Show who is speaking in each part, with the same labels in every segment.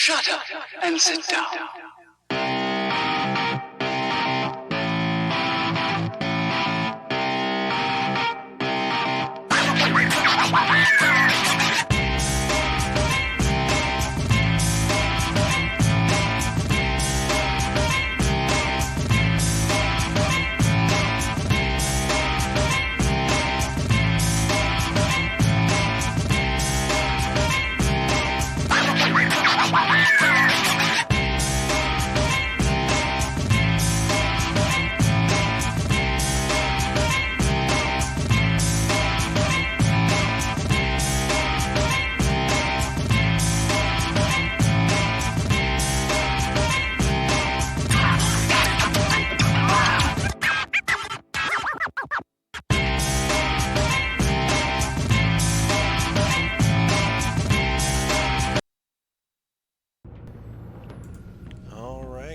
Speaker 1: Shut up and sit down.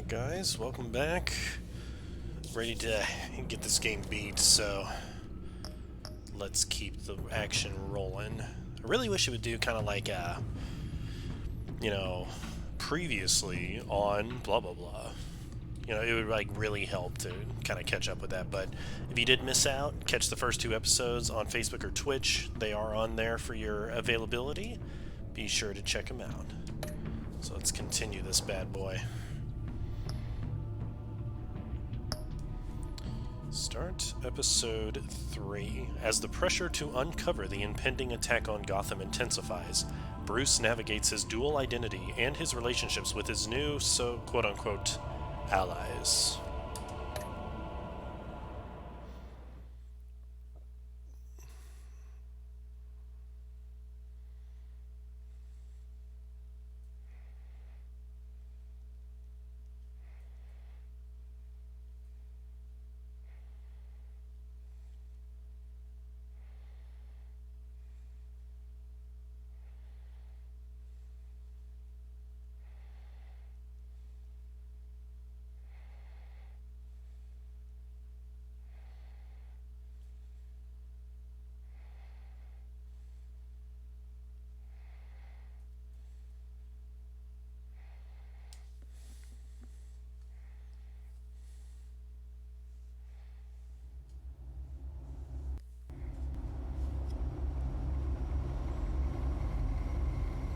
Speaker 2: Guys, welcome back. Ready to get this game beat, so let's keep the action rolling. I really wish it would do kind of like previously on blah blah blah. It would like really help to kind of catch up with that. But if you did miss out, catch the first 2 episodes on Facebook or Twitch. They are on there for your availability. Be sure to check them out. So let's continue this bad boy. Start episode 3. As the pressure to uncover the impending attack on Gotham intensifies, Bruce navigates his dual identity and his relationships with his new, quote-unquote, allies.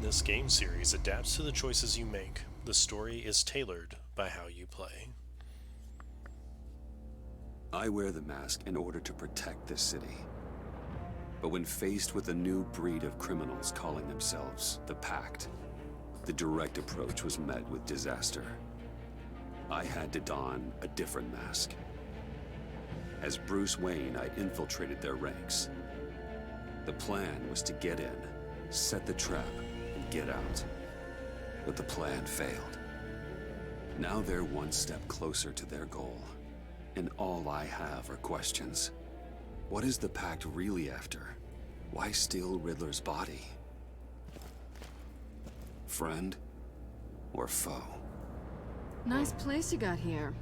Speaker 2: This game series adapts to the choices you make. The story is tailored by how you play.
Speaker 3: I wear the mask in order to protect this city. But when faced with a new breed of criminals calling themselves the Pact, the direct approach was met with disaster. I had to don a different mask. As Bruce Wayne, I infiltrated their ranks. The plan was to get in, set the trap, and get out. But the plan failed. Now they're one step closer to their goal. And all I have are questions. What is the Pact really after? Why steal Riddler's body? Friend or foe?
Speaker 4: Nice place you got here.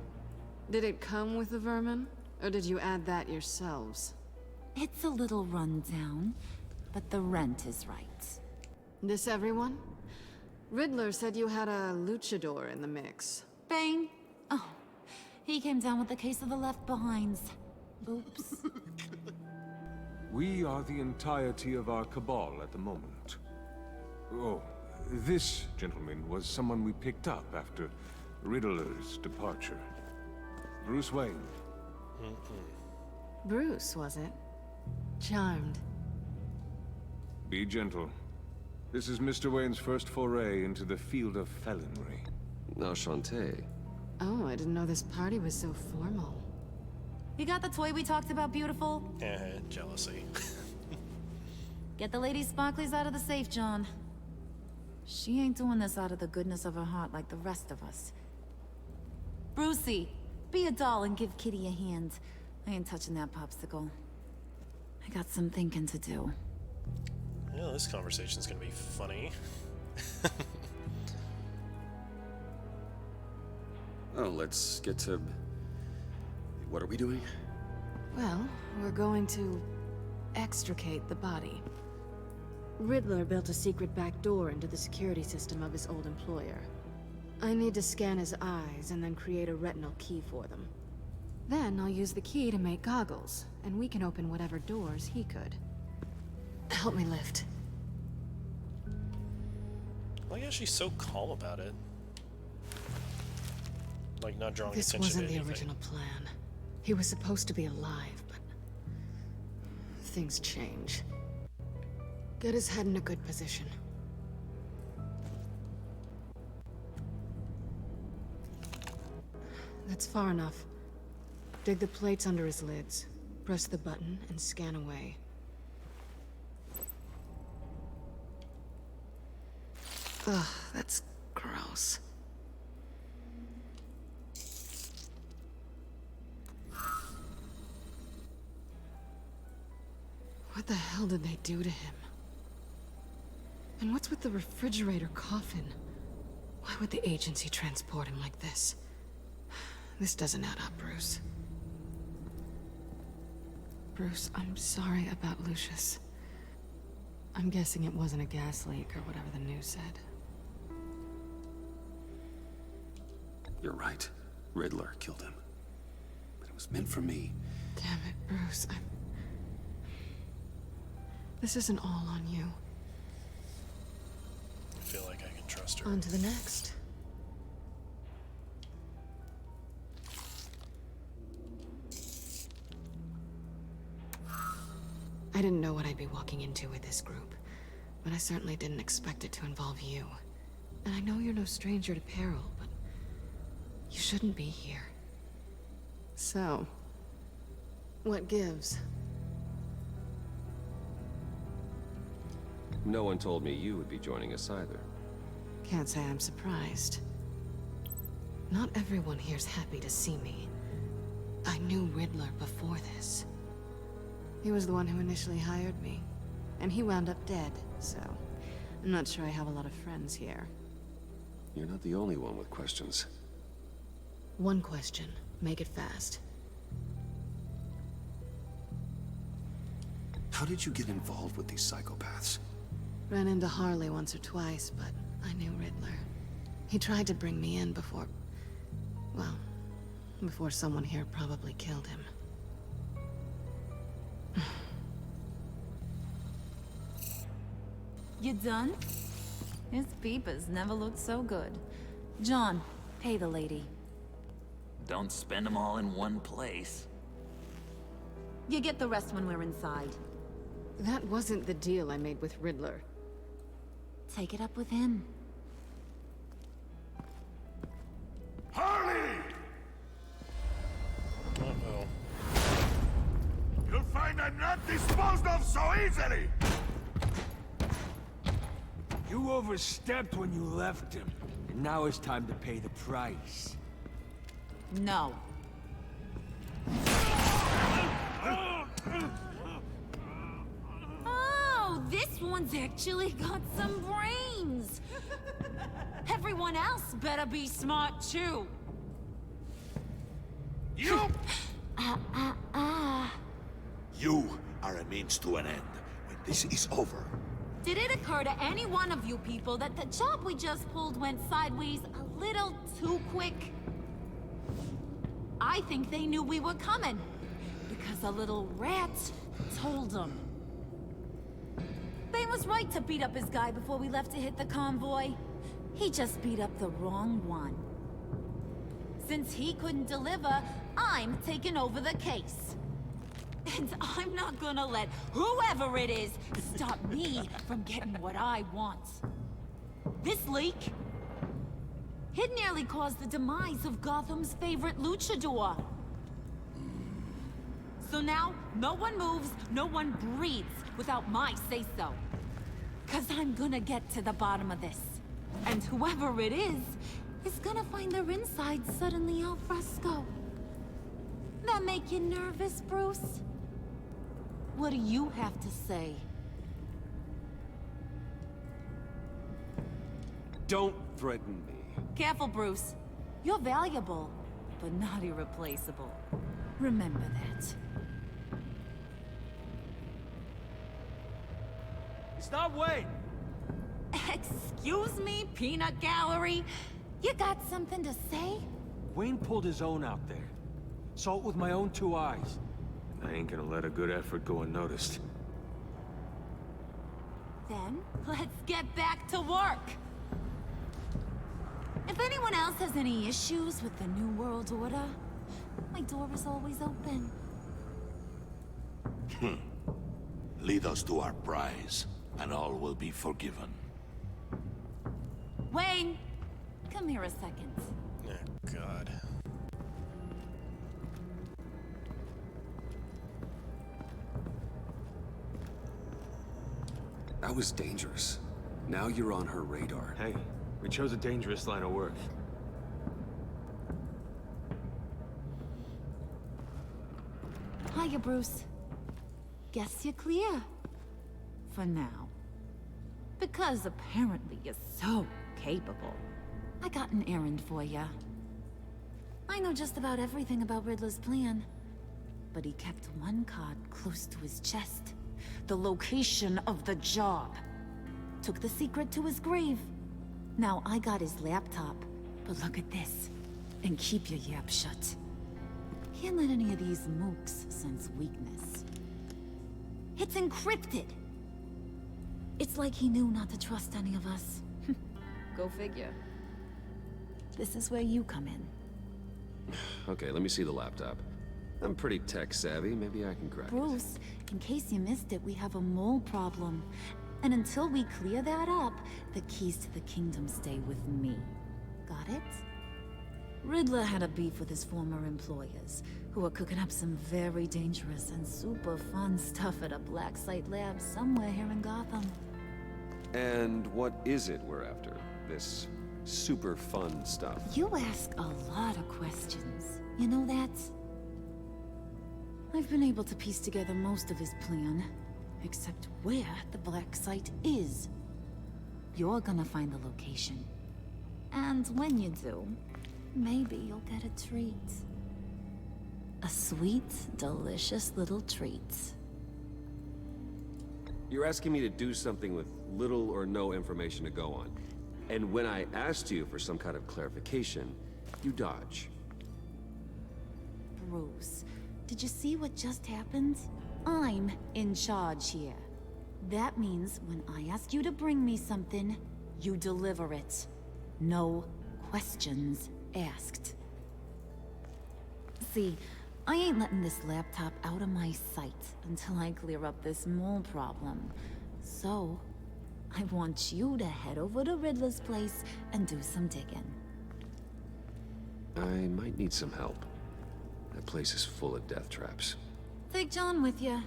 Speaker 4: Did it come with the vermin? Or did you add that yourselves?
Speaker 5: It's a little run down, but the rent is right.
Speaker 4: This everyone? Riddler said you had a luchador in the mix.
Speaker 5: Bane? Oh, he came down with a case of the left behinds. Oops.
Speaker 6: We are the entirety of our cabal at the moment. Oh, this gentleman was someone we picked up after Riddler's departure. Bruce Wayne.
Speaker 4: Bruce, was it? Charmed.
Speaker 6: Be gentle. This is Mr. Wayne's first foray into the field of felonry.
Speaker 7: Enchanté.
Speaker 4: Oh, I didn't know this party was so formal.
Speaker 5: You got the toy we talked about, beautiful?
Speaker 2: Jealousy.
Speaker 5: Get the lady sparklies out of the safe, John. She ain't doing this out of the goodness of her heart like the rest of us. Brucey, be a doll and give Kitty a hand. I ain't touching that popsicle. I got some thinking to do.
Speaker 2: This conversation's gonna be funny.
Speaker 3: Oh, let's get to... What are we doing?
Speaker 4: Well, we're going to extricate the body. Riddler built a secret back door into the security system of his old employer. I need to scan his eyes and then create a retinal key for them. Then I'll use the key to make goggles, and we can open whatever doors he could. Help me lift.
Speaker 2: Why is she so calm about it? Like, not drawing
Speaker 4: This
Speaker 2: attention
Speaker 4: wasn't
Speaker 2: to
Speaker 4: the
Speaker 2: anything.
Speaker 4: original plan. He was supposed to be alive, but things change. Get his head in a good position. That's far enough. Dig the plates under his lids. Press the button and scan away. Ugh, that's gross. What the hell did they do to him? And what's with the refrigerator coffin? Why would the agency transport him like this? This doesn't add up, Bruce. Bruce, I'm sorry about Lucius. I'm guessing it wasn't a gas leak or whatever the news said.
Speaker 3: You're right. Riddler killed him. But it was meant for me.
Speaker 4: Damn it, Bruce. This isn't all on you.
Speaker 2: I feel like I can trust her.
Speaker 4: On to the next. I didn't know what I'd be walking into with this group, but I certainly didn't expect it to involve you. And I know you're no stranger to peril, but you shouldn't be here. So, what gives?
Speaker 7: No one told me you would be joining us either.
Speaker 4: Can't say I'm surprised. Not everyone here's happy to see me. I knew Riddler before this. He was the one who initially hired me, and he wound up dead, so I'm not sure I have a lot of friends here.
Speaker 3: You're not the only one with questions.
Speaker 4: One question. Make it fast.
Speaker 3: How did you get involved with these psychopaths?
Speaker 4: Ran into Harley once or twice, but I knew Riddler. He tried to bring me in before... well, before someone here probably killed him.
Speaker 5: You done? His peepers never looked so good. John, pay the lady.
Speaker 1: Don't spend them all in one place.
Speaker 5: You get the rest when we're inside.
Speaker 4: That wasn't the deal I made with Riddler.
Speaker 5: Take it up with him.
Speaker 8: Harley!
Speaker 2: Uh-oh.
Speaker 8: You'll find I'm not disposed of so easily!
Speaker 9: You overstepped when you left him, and now it's time to pay the price.
Speaker 5: No. Oh, this one's actually got some brains. Everyone else better be smart too.
Speaker 8: You! You are a means to an end. When this is over,
Speaker 5: Did it occur to any one of you people that the job we just pulled went sideways a little too quick? I think they knew we were coming, because a little rat told them. They was right to beat up his guy before we left to hit the convoy. He just beat up the wrong one. Since he couldn't deliver, I'm taking over the case. And I'm not gonna let whoever it is stop me from getting what I want. This leak, it nearly caused the demise of Gotham's favorite luchador. So now, no one moves, no one breathes without my say-so. 'Cause I'm gonna get to the bottom of this. And whoever it is gonna find their inside suddenly al fresco. That make you nervous, Bruce? What do you have to say?
Speaker 3: Don't threaten me.
Speaker 5: Careful, Bruce. You're valuable, but not irreplaceable. Remember that.
Speaker 9: Stop waiting!
Speaker 5: Excuse me, peanut gallery? You got something to say?
Speaker 9: Wayne pulled his own out there. Saw it with my own 2 eyes.
Speaker 6: I ain't gonna let a good effort go unnoticed.
Speaker 5: Then, let's get back to work. If anyone else has any issues with the New World Order, my door is always open.
Speaker 8: Lead us to our prize, and all will be forgiven.
Speaker 5: Wayne, come here a second.
Speaker 2: Oh, God.
Speaker 3: That was dangerous. Now you're on her radar.
Speaker 6: Hey, we chose a dangerous line of work.
Speaker 5: Hiya, Bruce. Guess you're clear. For now. Because apparently you're so capable. I got an errand for you. I know just about everything about Riddler's plan. But he kept one card close to his chest. The location of the job. Took the secret to his grave. Now I got his laptop. But look at this. And keep your yap shut. Can't let any of these mooks sense weakness. It's encrypted. It's like he knew not to trust any of us. Go figure. This is where you come in.
Speaker 7: Okay, let me see the laptop. I'm pretty tech savvy. Maybe I can crack it.
Speaker 5: Bruce, in case you missed it, we have a mole problem. And until we clear that up, the keys to the kingdom stay with me. Got it? Riddler had a beef with his former employers, who were cooking up some very dangerous and super fun stuff at a black site lab somewhere here in Gotham.
Speaker 3: And what is it we're after? This super fun stuff?
Speaker 5: You ask a lot of questions. You know that? I've been able to piece together most of his plan, except where the black site is. You're gonna find the location. And when you do, maybe you'll get a treat. A sweet, delicious little treat.
Speaker 3: You're asking me to do something with little or no information to go on. And when I asked you for some kind of clarification, you dodge.
Speaker 5: Bruce, did you see what just happened? I'm in charge here. That means when I ask you to bring me something, you deliver it. No questions asked. See, I ain't letting this laptop out of my sight until I clear up this mole problem. So, I want you to head over to Riddler's place and do some digging.
Speaker 3: I might need some help. That place is full of death traps.
Speaker 5: Take John with you.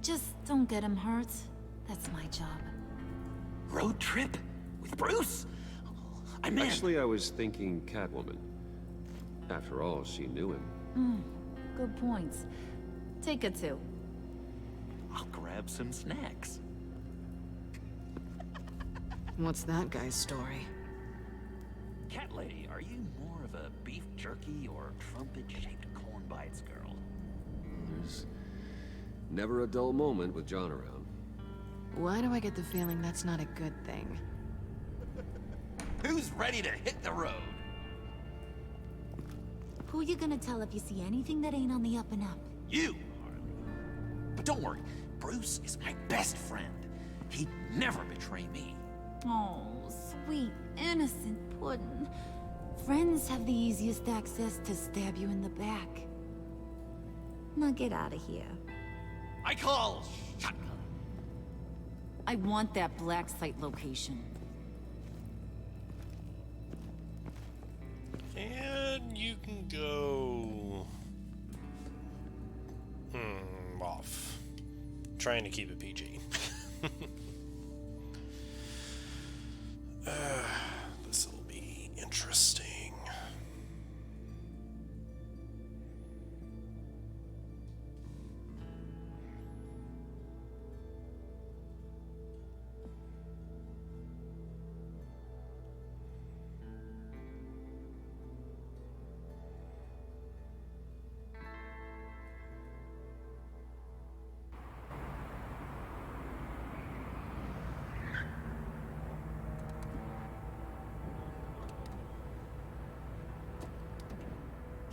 Speaker 5: Just don't get him hurt. That's my job.
Speaker 1: Road trip? With Bruce? I'm in.
Speaker 3: Actually, I was thinking Catwoman. After all, she knew him.
Speaker 5: Good point. Take it too.
Speaker 1: I'll grab some snacks.
Speaker 4: What's that guy's story?
Speaker 1: Cat lady, are you more of a beef jerky or trumpet-shaped corn bites girl?
Speaker 3: There's never a dull moment with John around.
Speaker 4: Why do I get the feeling that's not a good thing?
Speaker 1: Who's ready to hit the road?
Speaker 5: Who you gonna tell if you see anything that ain't on the up and up?
Speaker 1: You, Harley. But don't worry, Bruce is my best friend. He'd never betray me.
Speaker 5: Oh, sweet, innocent Puddin'. Friends have the easiest access to stab you in the back. Now get out of here.
Speaker 1: I call shotgun.
Speaker 5: I want that black site location.
Speaker 2: And you can go... off. Trying to keep it PG. This will be interesting.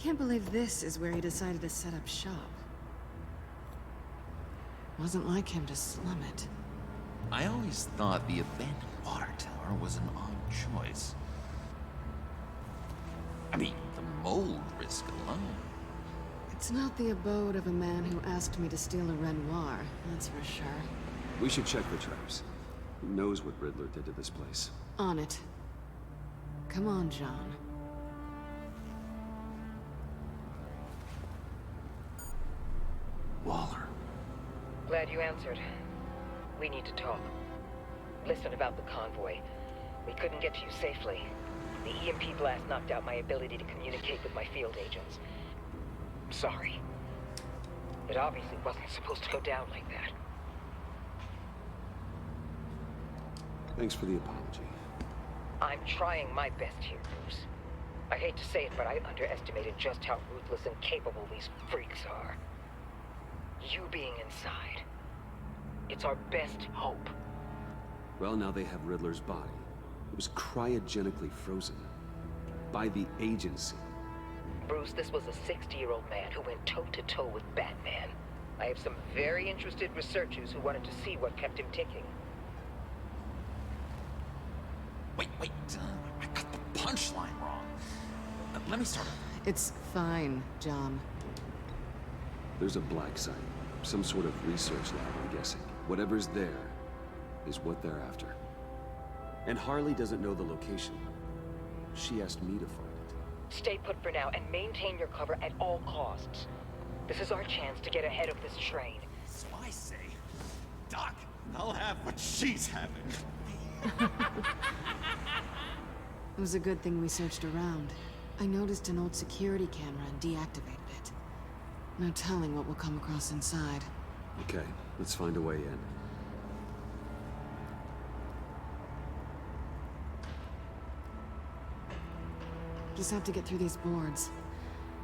Speaker 4: can't believe this is where he decided to set up shop. Wasn't like him to slum it.
Speaker 1: I always thought the abandoned water tower was an odd choice. I mean, the mold risk alone.
Speaker 4: It's not the abode of a man who asked me to steal a Renoir, that's for sure.
Speaker 3: We should check the traps. Who knows what Riddler did to this place?
Speaker 4: On it. Come on, John.
Speaker 1: Waller.
Speaker 10: Glad you answered. We need to talk. Listen about the convoy. We couldn't get to you safely. The EMP blast knocked out my ability to communicate with my field agents. Sorry. It obviously wasn't supposed to go down like that.
Speaker 3: Thanks for the apology.
Speaker 10: I'm trying my best here, Bruce. I hate to say it, but I underestimated just how ruthless and capable these freaks are. You being inside. It's our best hope.
Speaker 3: Well, now they have Riddler's body. It was cryogenically frozen. By the agency.
Speaker 10: Bruce, this was a 60-year-old man who went toe-to-toe with Batman. I have some very interested researchers who wanted to see what kept him ticking.
Speaker 1: Wait, I got the punchline wrong. Let me start over.
Speaker 4: It's fine, John.
Speaker 3: There's a black site. Some sort of research lab, I'm guessing. Whatever's there is what they're after. And Harley doesn't know the location. She asked me to find it.
Speaker 10: Stay put for now and maintain your cover at all costs. This is our chance to get ahead of this train.
Speaker 1: So I say, Doc, I'll have what she's having.
Speaker 4: It was a good thing we searched around. I noticed an old security camera and deactivated it. No telling what we'll come across inside.
Speaker 3: Okay, let's find a way in.
Speaker 4: Just have to get through these boards.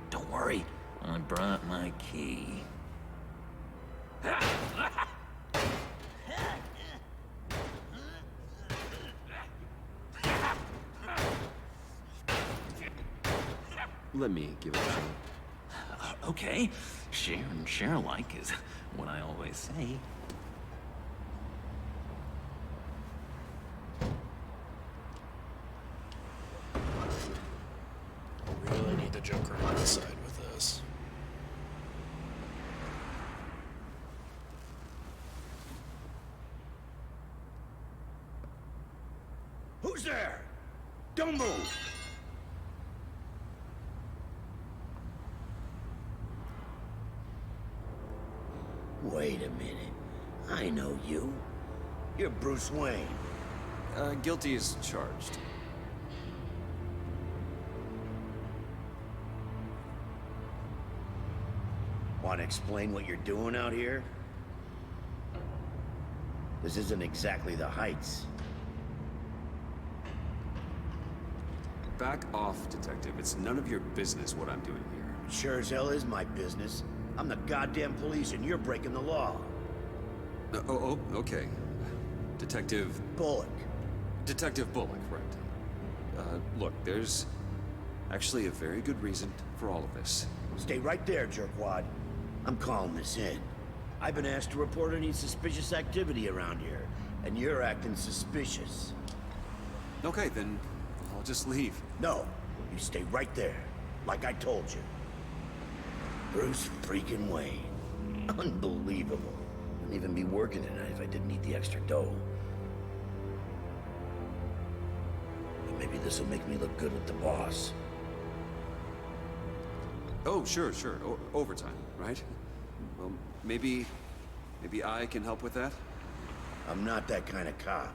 Speaker 1: Don't worry, I brought my key.
Speaker 3: Let me give it a shot.
Speaker 1: Okay, share and share alike is what I always say.
Speaker 2: Really need the Joker on the side with this.
Speaker 8: Who's there? Don't move!
Speaker 11: Wait a minute. I know you. You're Bruce Wayne.
Speaker 3: Guilty as charged.
Speaker 11: Want to explain what you're doing out here? This isn't exactly the Heights.
Speaker 3: Back off, Detective. It's none of your business what I'm doing here.
Speaker 11: Sure as hell is my business. I'm the goddamn police and you're breaking the law.
Speaker 3: Okay. Detective...
Speaker 11: Bullock.
Speaker 3: Detective Bullock, right. Look, there's actually a very good reason for all of this.
Speaker 11: Stay right there, jerkwad. I'm calling this in. I've been asked to report any suspicious activity around here, and you're acting suspicious.
Speaker 3: Okay, then I'll just leave.
Speaker 11: No, you stay right there, like I told you. Bruce freaking Wayne. Unbelievable. Wouldn't even be working tonight if I didn't need the extra dough. But maybe this'll make me look good with the boss.
Speaker 3: Oh, sure. Overtime, right? Well, maybe I can help with that?
Speaker 11: I'm not that kind of cop.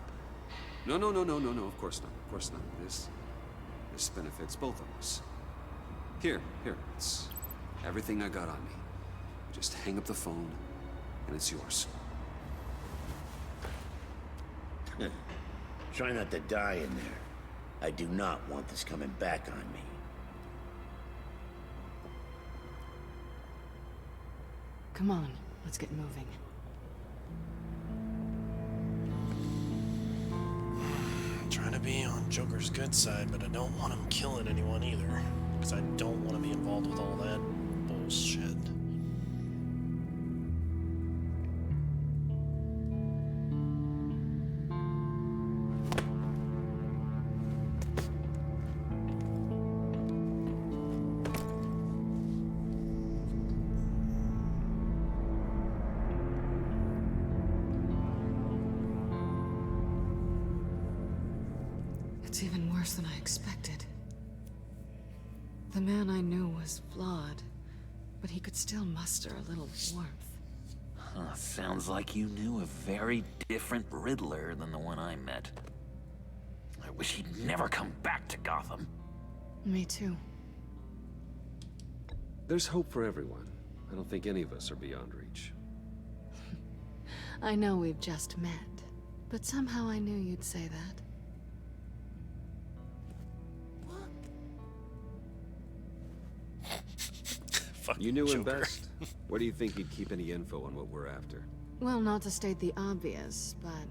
Speaker 3: No, of course not. This benefits both of us. Here, it's everything I got on me. Just hang up the phone, and it's yours.
Speaker 11: Try not to die in there. I do not want this coming back on me.
Speaker 4: Come on, let's get moving.
Speaker 2: I'm trying to be on Joker's good side, but I don't want him killing anyone either. because I don't want to be involved with all that bullshit.
Speaker 4: It's even worse than I expected. The man I knew was flawed, but he could still muster a little warmth.
Speaker 1: Huh, sounds like you knew a very different Riddler than the one I met. I wish he'd never come back to Gotham.
Speaker 4: Me too.
Speaker 7: There's hope for everyone. I don't think any of us are beyond reach.
Speaker 4: I know we've just met, but somehow I knew you'd say that.
Speaker 7: You knew him
Speaker 2: Joker.
Speaker 7: best. Where do you think he'd keep any info on what we're after?
Speaker 4: Well, not to state the obvious, but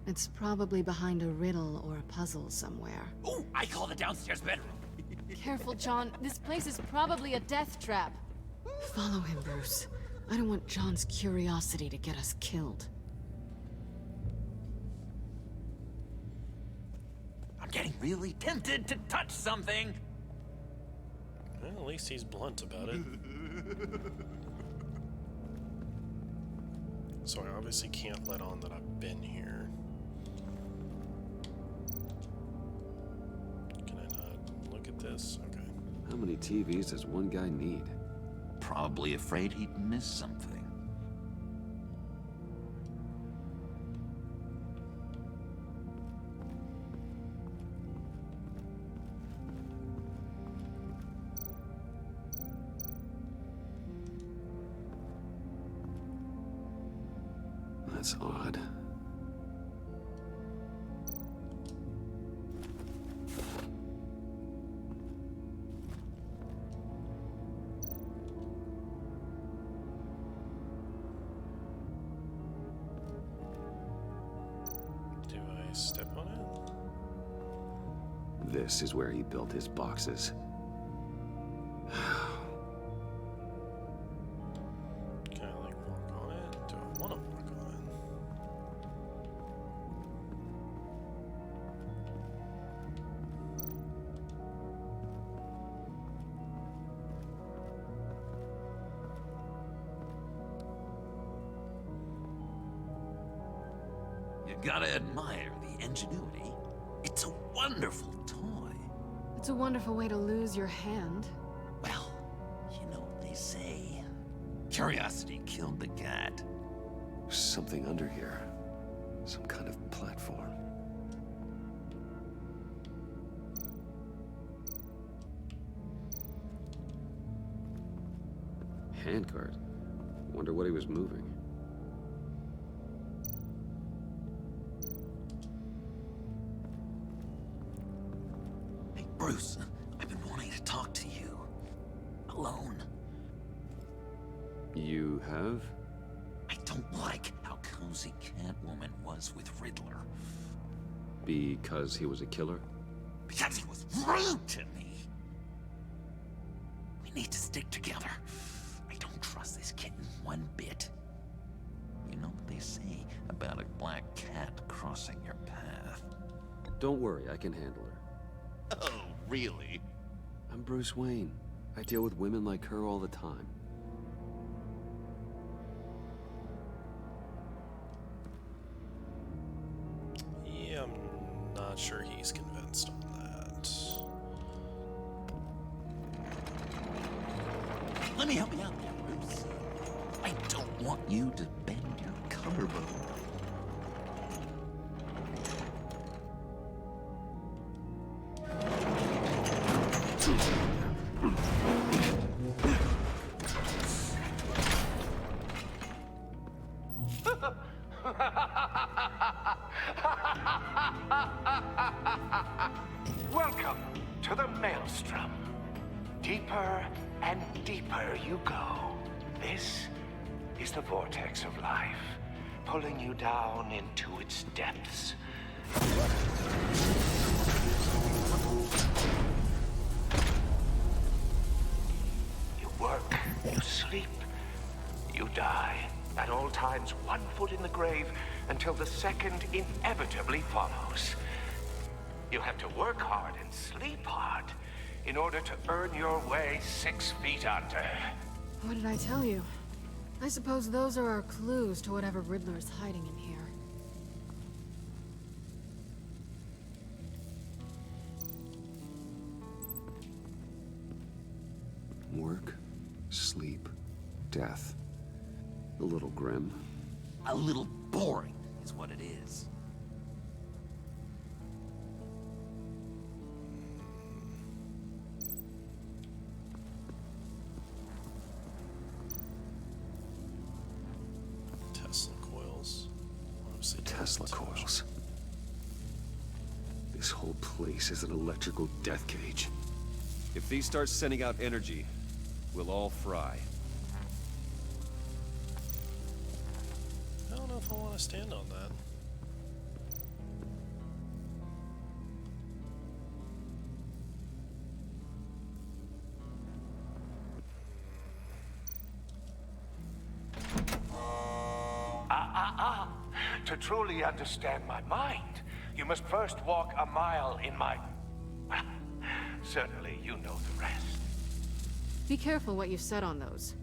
Speaker 4: it's probably behind a riddle or a puzzle somewhere.
Speaker 1: Oh, I call the downstairs bedroom.
Speaker 12: Careful, John. This place is probably a death trap.
Speaker 4: Follow him, Bruce. I don't want John's curiosity to get us killed.
Speaker 1: I'm getting really tempted to touch something.
Speaker 2: Well, at least he's blunt about it. So I obviously can't let on that I've been here. Can I not look at this? Okay.
Speaker 7: How many TVs does one guy need?
Speaker 1: Probably afraid he'd miss something.
Speaker 7: That's odd.
Speaker 2: Do I step on it?
Speaker 3: This is where he built his boxes.
Speaker 2: Can I like walk on it? Do I want to walk on it?
Speaker 1: You gotta admire the ingenuity. It's a wonderful toy.
Speaker 4: It's a wonderful way to lose your hand.
Speaker 1: Well, you know what they say. Curiosity killed the cat.
Speaker 3: There's something under here. Some kind of platform.
Speaker 7: Handcart. Wonder what he was moving.
Speaker 1: Hey, Bruce, I've been wanting to talk to you. Alone.
Speaker 7: You have?
Speaker 1: I don't like how cozy Catwoman was with Riddler.
Speaker 7: Because he was a killer?
Speaker 1: Because he was rude to me. We need to stick together. I don't trust this kitten one bit. You know what they say about a black cat crossing your path?
Speaker 7: Don't worry, I can handle her.
Speaker 1: Oh, really?
Speaker 7: I'm Bruce Wayne. I deal with women like her all the time.
Speaker 2: Yeah, I'm not sure he's convinced on that.
Speaker 1: Let me help you out there, Bruce. I don't want you to bend your collarbone.
Speaker 13: Welcome to the Maelstrom. Deeper and deeper you go. This is the vortex of life, pulling you down into its depths. You sleep, you die. At all times, 1 foot in the grave until the second inevitably follows. You have to work hard and sleep hard in order to earn your way 6 feet under.
Speaker 4: What did I tell you? I suppose those are our clues to whatever Riddler's hiding in here.
Speaker 3: Work, sleep, death. A little grim.
Speaker 1: A little boring is what it is.
Speaker 2: Tesla coils.
Speaker 3: Tesla coils. This whole place is an electrical death cage.
Speaker 7: If these start sending out energy, we'll all fry.
Speaker 2: I don't know if I want to stand on that.
Speaker 13: To truly understand my mind, you must first walk a mile in my... Certainly, you know the rest.
Speaker 4: Be careful what you said on those.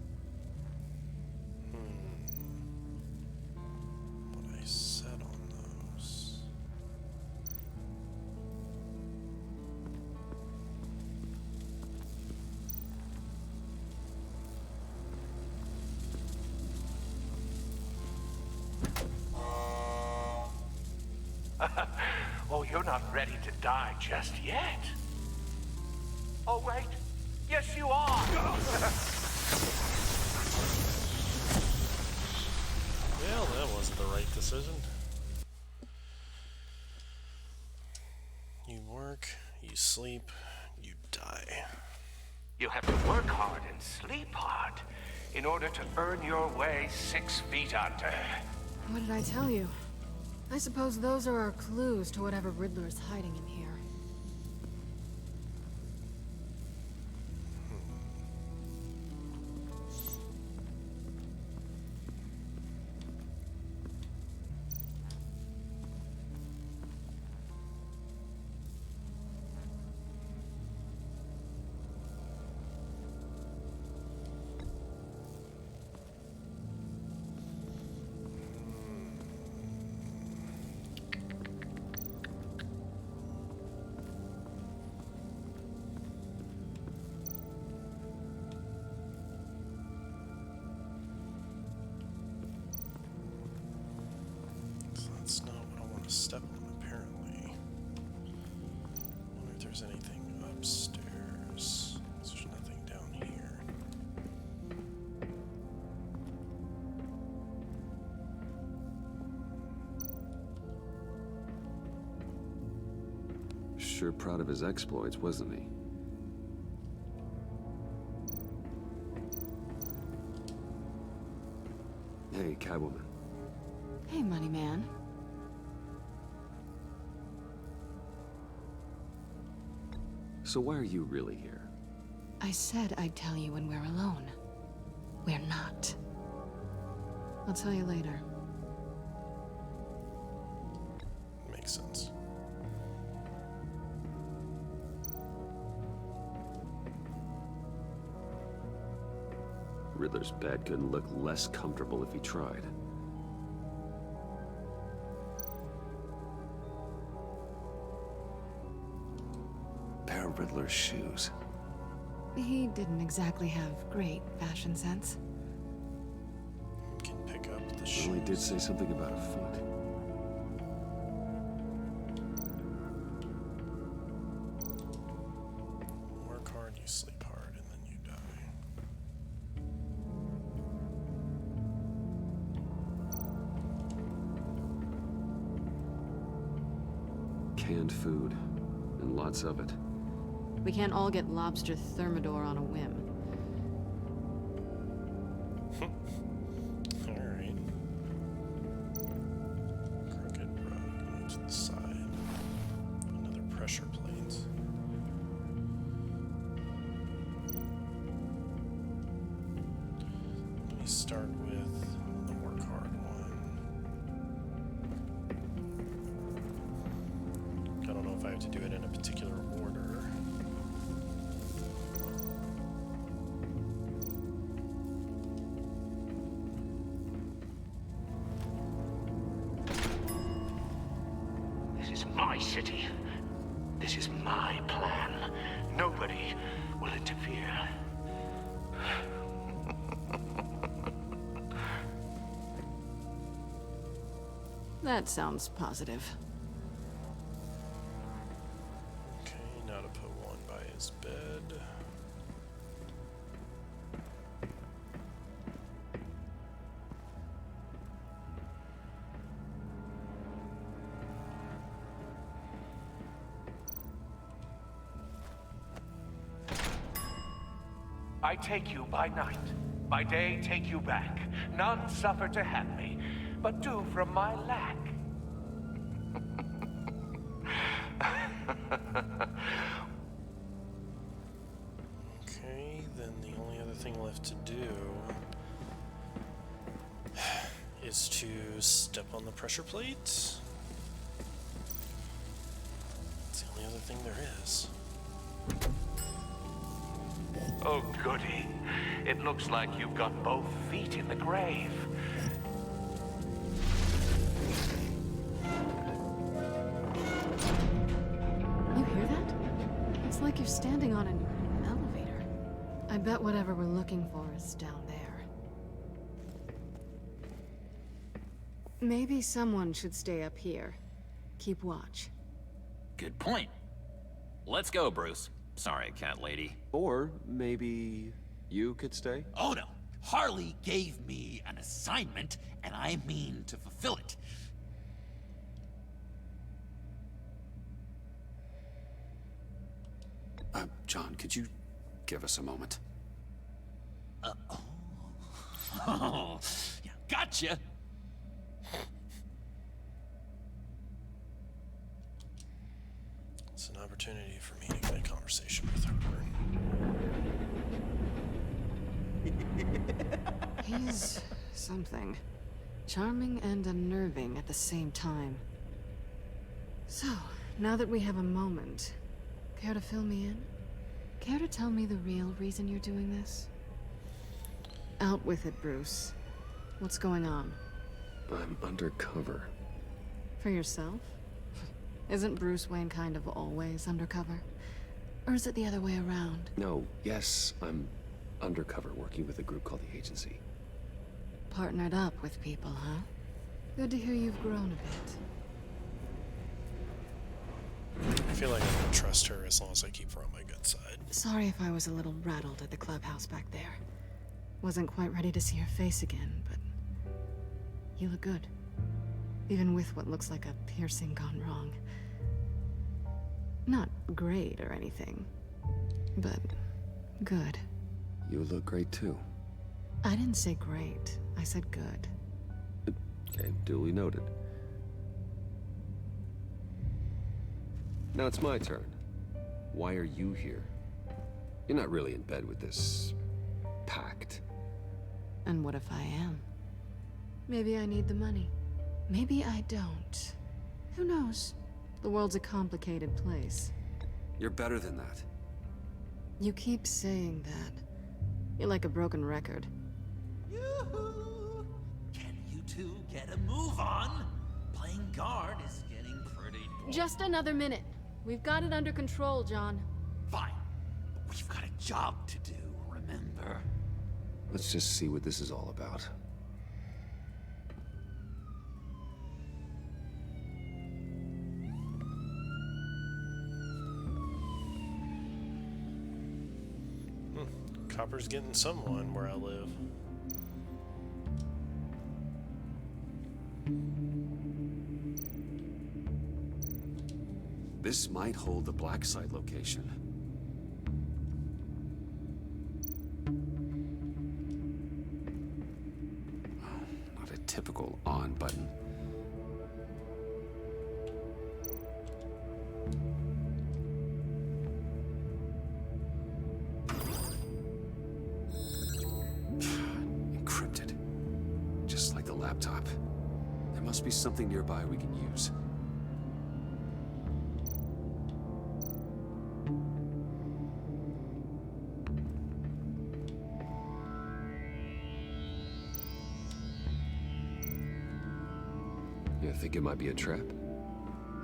Speaker 2: What I said on those.
Speaker 13: Oh, you're not ready to die just yet. Oh, wait. Yes, you are.
Speaker 2: Well, that wasn't the right decision. You work, you sleep, you die.
Speaker 13: You have to work hard and sleep hard in order to earn your way 6 feet under.
Speaker 4: What did I tell you? I suppose those are our clues to whatever Riddler's hiding in here.
Speaker 2: That's not what I want to step on, apparently. Wonder if there's anything upstairs. There's nothing down here.
Speaker 3: Sure proud of his exploits, wasn't he? Hey, Catwoman.
Speaker 4: Hey, Money Man.
Speaker 3: So why are you really here?
Speaker 4: I said I'd tell you when we're alone. We're not. I'll tell you later.
Speaker 2: Makes sense.
Speaker 3: Riddler's bed couldn't look less comfortable if he tried. Pair of Riddler's shoes.
Speaker 4: He didn't exactly have great fashion sense.
Speaker 2: Can pick up the
Speaker 3: Well,
Speaker 2: shoe.
Speaker 3: he did say something about a foot.
Speaker 2: Work hard, you sleep hard, and then you die.
Speaker 3: Canned food, and lots of it.
Speaker 4: We can't all get lobster thermidor on a whim.
Speaker 2: Alright. Crooked rug, move to the side. Another pressure plate. start with the work hard one. I don't know if I have to do it in a particular order.
Speaker 13: This is my city. This is my plan. Nobody will interfere.
Speaker 4: That sounds positive.
Speaker 2: Okay, now to put one by his bed.
Speaker 13: I take you by night. By day, take you back. None suffer to have me, but do from my lack.
Speaker 2: Okay, then the only other thing left to do is to step on the pressure plate. It's the only other thing there is.
Speaker 13: Oh, goody. It looks like you've got both feet in the grave.
Speaker 4: You hear that? It's like you're standing on an elevator. I bet whatever we're looking for is down there. Maybe someone should stay up here. Keep watch.
Speaker 1: Good point. Let's go, Bruce. Sorry, cat lady.
Speaker 3: Or maybe you could stay?
Speaker 1: Oh no. Harley gave me an assignment, and I mean to fulfill it.
Speaker 3: John, could you give us a moment?
Speaker 1: Oh, yeah, gotcha.
Speaker 2: It's an opportunity for me to get a conversation with her.
Speaker 4: He's something. Charming and unnerving at the same time. So, now that we have a moment, care to fill me in? Care to tell me the real reason you're doing this? Out with it, Bruce. What's going on?
Speaker 3: I'm undercover.
Speaker 4: For yourself? Isn't Bruce Wayne kind of always undercover? Or is it the other way around?
Speaker 3: No, yes, I'm undercover working with a group called the Agency.
Speaker 4: Partnered up with people, huh? Good to hear you've grown a bit.
Speaker 2: I feel like I can trust her as long as I keep her on my good side.
Speaker 4: Sorry if I was a little rattled at the clubhouse back there. Wasn't quite ready to see your face again, but you look good. Even with what looks like a piercing gone wrong. Not great or anything, but good.
Speaker 3: You look great too.
Speaker 4: I didn't say great. I said good.
Speaker 3: Okay, duly noted. Now it's my turn. Why are you here? You're not really in bed with this pact.
Speaker 4: And what if I am? Maybe I need the money. Maybe I don't. Who knows? The world's a complicated place.
Speaker 3: You're better than that.
Speaker 4: You keep saying that. You're like a broken record.
Speaker 1: Yoo-hoo! Can you two get a move on? Playing guard is getting pretty boring.
Speaker 12: Just another minute. We've got it under control, John.
Speaker 1: Fine. But we've got a job to do, remember?
Speaker 3: Let's just see what this is all about.
Speaker 2: Copper's getting someone where I live.
Speaker 3: This might hold the black site location. Oh, not a typical on button. Encrypted. laptop. There must be something nearby we can use. You think it might be a trap?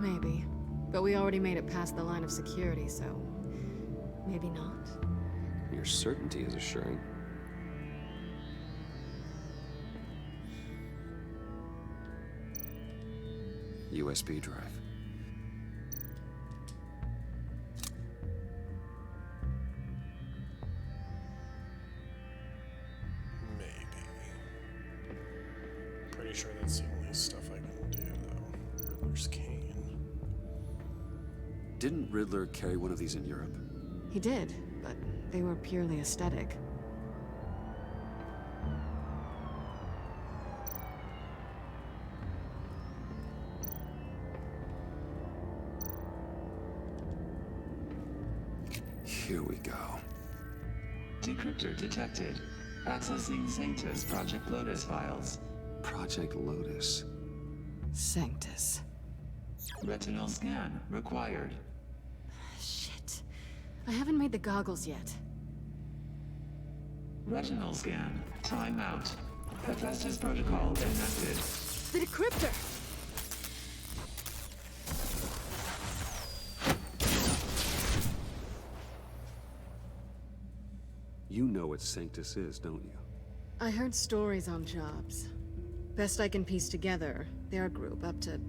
Speaker 4: Maybe. But we already made it past the line of security, so... maybe not.
Speaker 3: Your certainty is assuring. USB drive.
Speaker 2: Maybe. Pretty sure that's the only stuff I can do, though. Riddler's cane.
Speaker 3: Didn't Riddler carry one of these in Europe?
Speaker 4: He did, but they were purely aesthetic.
Speaker 3: Here we go.
Speaker 14: Decryptor detected. Accessing Sanctus Project Lotus files.
Speaker 3: Project Lotus.
Speaker 4: Sanctus.
Speaker 14: Retinal scan required.
Speaker 4: Shit. I haven't made the goggles yet.
Speaker 14: Retinal scan. Timeout. Hephaestus protocol enacted.
Speaker 4: The decryptor!
Speaker 3: You know what Sanctus is, don't you?
Speaker 4: I heard stories on jobs. Best I can piece together, their group up to...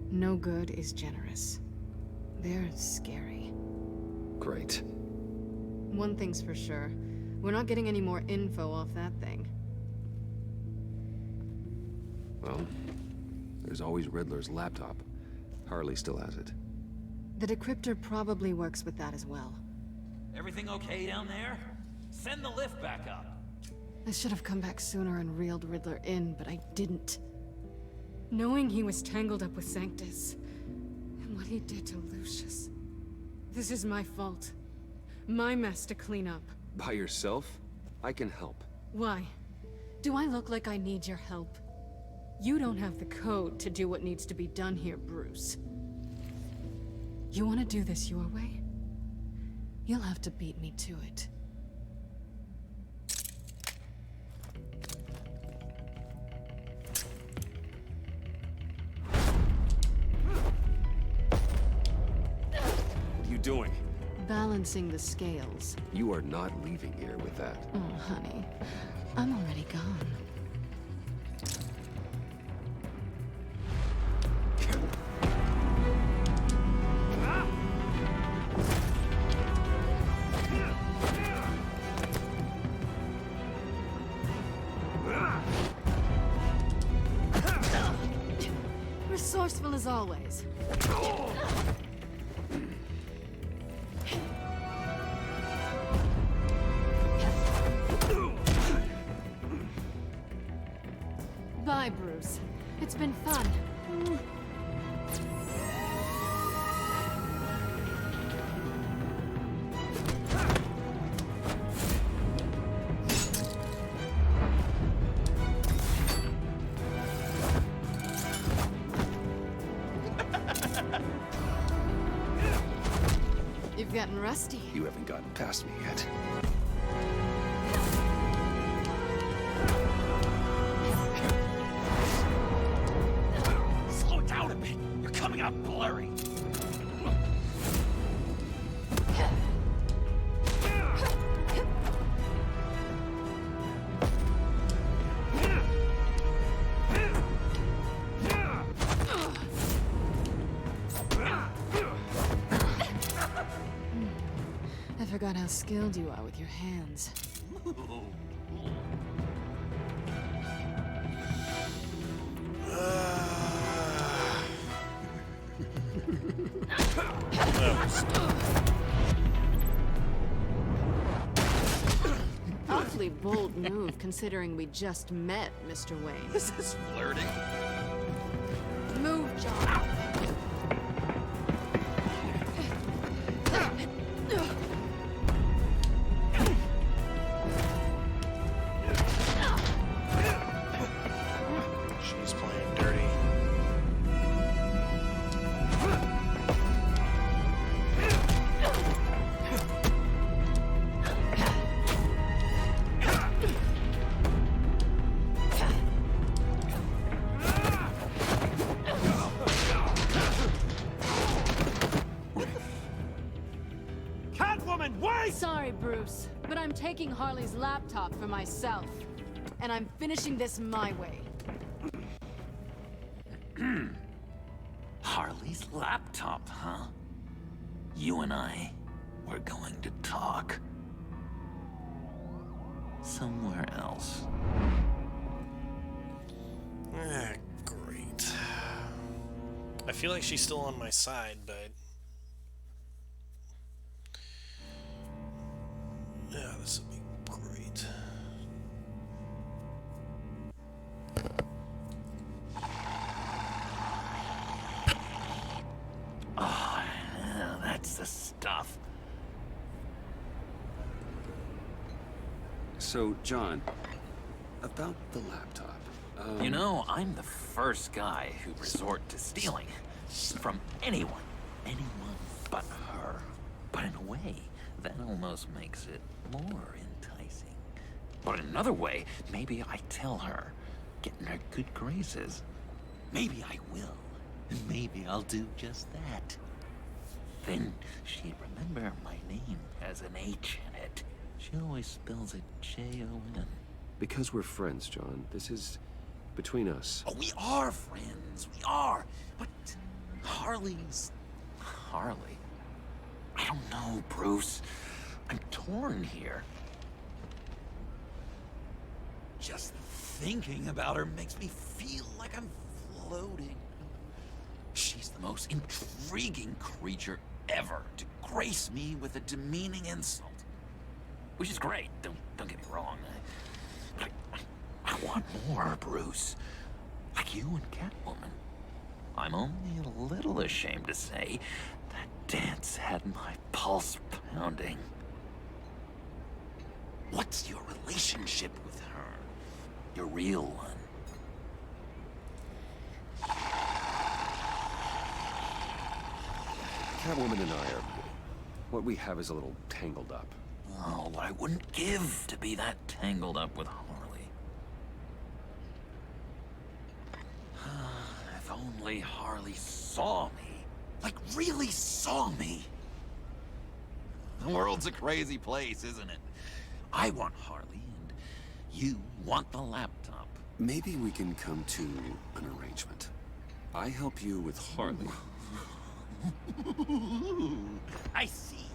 Speaker 4: no good is generous. They're scary.
Speaker 3: Great.
Speaker 4: One thing's for sure. We're not getting any more info off that thing.
Speaker 3: Well, there's always Riddler's laptop. Harley still has it.
Speaker 4: The decryptor probably works with that as well.
Speaker 1: Everything okay down there? Send the lift back up.
Speaker 4: I should have come back sooner and reeled Riddler in, but I didn't. Knowing he was tangled up with Sanctus, and what he did to Lucius. This is my fault. My mess to clean up.
Speaker 3: By yourself? I can help.
Speaker 4: Why? Do I look like I need your help? You don't have the code to do what needs to be done here, Bruce. You want to do this your way? You'll have to beat me to it.
Speaker 3: What are you doing?
Speaker 4: Balancing the scales.
Speaker 3: You are not leaving here with that.
Speaker 4: Oh, honey. I'm already gone. Resourceful as always. Bye, Bruce. It's been fun. You've gotten rusty.
Speaker 3: You haven't gotten past me yet.
Speaker 1: Slow down a bit. You're coming out blurry.
Speaker 4: I forgot how skilled you are with your hands. Awfully bold move, considering we just met, Mr. Wayne.
Speaker 1: This is flirting.
Speaker 4: Move, John.
Speaker 8: face!
Speaker 12: Sorry, Bruce, but I'm taking Harley's laptop for myself. And I'm finishing this my way.
Speaker 1: Harley's laptop, huh? You and I, we're going to talk. Somewhere else.
Speaker 2: Great. I feel like she's still on my side, but... yeah, this would be great.
Speaker 1: Oh, yeah, that's the stuff.
Speaker 3: So, John, about the laptop.
Speaker 1: You know, I'm the first guy who resort to stealing. From anyone. Anyone but her. But in a way, that almost makes it more enticing. But in another way, maybe I tell her, get in her good graces. Maybe I will. Maybe I'll do just that. Then she'd remember my name has an H in it. She always spells it J-O-N.
Speaker 7: Because we're friends, John. This is between us.
Speaker 1: Oh, we are friends. We are. But Harley's... Harley? I don't know, Bruce. I'm torn here. Just thinking about her makes me feel like I'm floating. She's the most intriguing creature ever to grace me with a demeaning insult. Which is great, don't get me wrong. I want more, Bruce. Like you and Catwoman. I'm only a little ashamed to say that dance had my pulse pounding. What's your relationship with her? Your real one?
Speaker 7: Catwoman and I are... what we have is a little tangled up.
Speaker 1: Oh, what I wouldn't give to be that tangled up with Harley. If only Harley saw me. Like, really saw me. The world's a crazy place, isn't it? I want Harley, and you want the laptop.
Speaker 3: Maybe we can come to an arrangement. I help you with Harley.
Speaker 1: I see.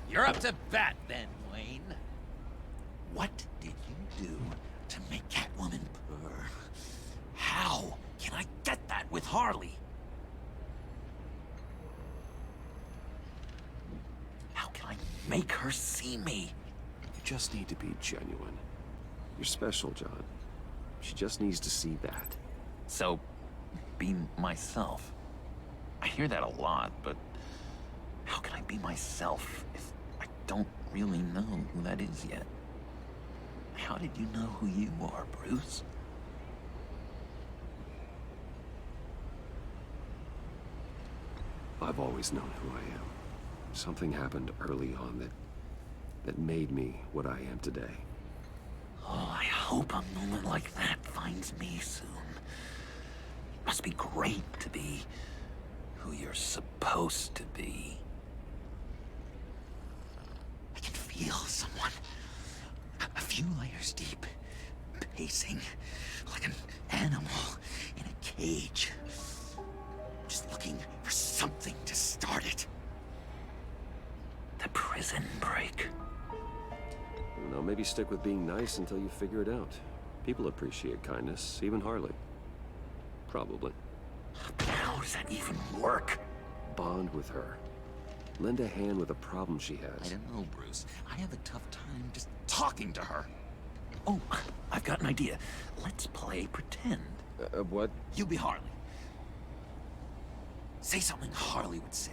Speaker 1: You're up to bat then, Wayne. What did you do to make Catwoman purr? How can I get that with Harley? How can I make her see me?
Speaker 3: You just need to be genuine. You're special, John. She just needs to see that.
Speaker 1: So, be myself. I hear that a lot, but how can I be myself if I don't really know who that is yet? How did you know who you are, Bruce?
Speaker 3: I've always known who I am. Something happened early on that made me what I am today.
Speaker 1: Oh, I hope a moment like that finds me soon. It must be great to be who you're supposed to be. I can feel someone a few layers deep, pacing like an animal in a cage. Just looking for something to start it. The prison break.
Speaker 7: Now, maybe stick with being nice until you figure it out. People appreciate kindness, even Harley. Probably.
Speaker 1: How does that even work?
Speaker 7: Bond with her. Lend a hand with a problem she has.
Speaker 1: I don't know, Bruce. I have a tough time just talking to her. Oh, I've got an idea. Let's play pretend.
Speaker 7: What?
Speaker 1: You be Harley. Say something Harley would say.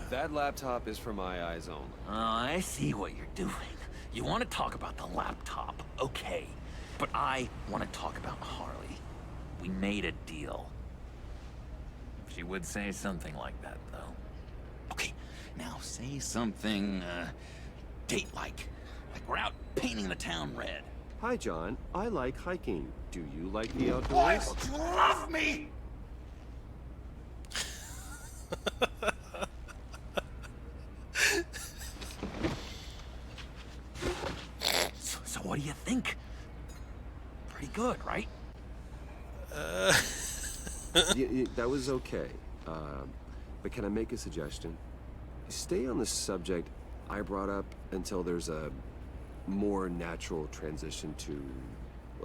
Speaker 7: That laptop is for my eyes only.
Speaker 1: I see what you're doing. You want to talk about the laptop, okay. But I want to talk about Harley. We made a deal. She would say something like that, though. Okay, now say something, date-like. Like we're out painting the town red.
Speaker 7: Hi, John. I like hiking. Do you like the outdoors?
Speaker 1: Why don't you love me? So what do you think? Pretty good, right?
Speaker 7: That was okay. But can I make a suggestion? Stay on the subject I brought up until there's a more natural transition to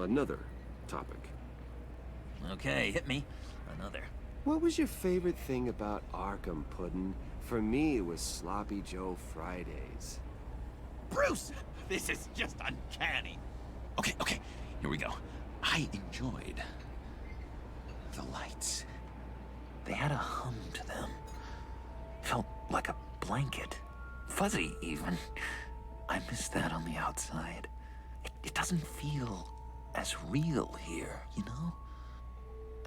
Speaker 7: another topic.
Speaker 1: Okay, hit me. Another.
Speaker 7: What was your favorite thing about Arkham, Puddin'? For me, it was Sloppy Joe Fridays.
Speaker 1: Bruce! This is just uncanny. Okay, here we go. I enjoyed the lights. They had a hum to them. Felt like a blanket. Fuzzy, even. I miss that on the outside. It doesn't feel as real here, you know?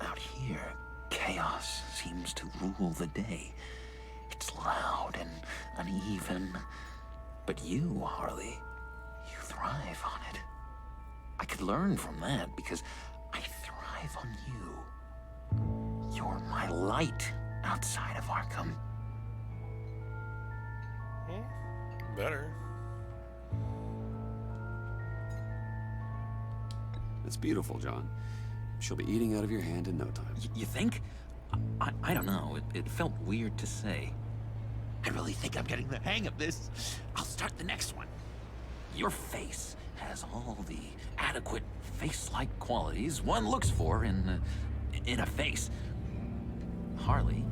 Speaker 1: Out here, chaos seems to rule the day. It's loud and uneven. But you, Harley, you thrive on it. I could learn from that because I thrive on you. You're my light outside of Arkham.
Speaker 2: Better.
Speaker 3: It's beautiful, John. She'll be eating out of your hand in no time.
Speaker 1: You think? I don't know. It felt weird to say. I really think I'm getting the hang of this. I'll start the next one. Your face has all the adequate face-like qualities one looks for in a face. Harley,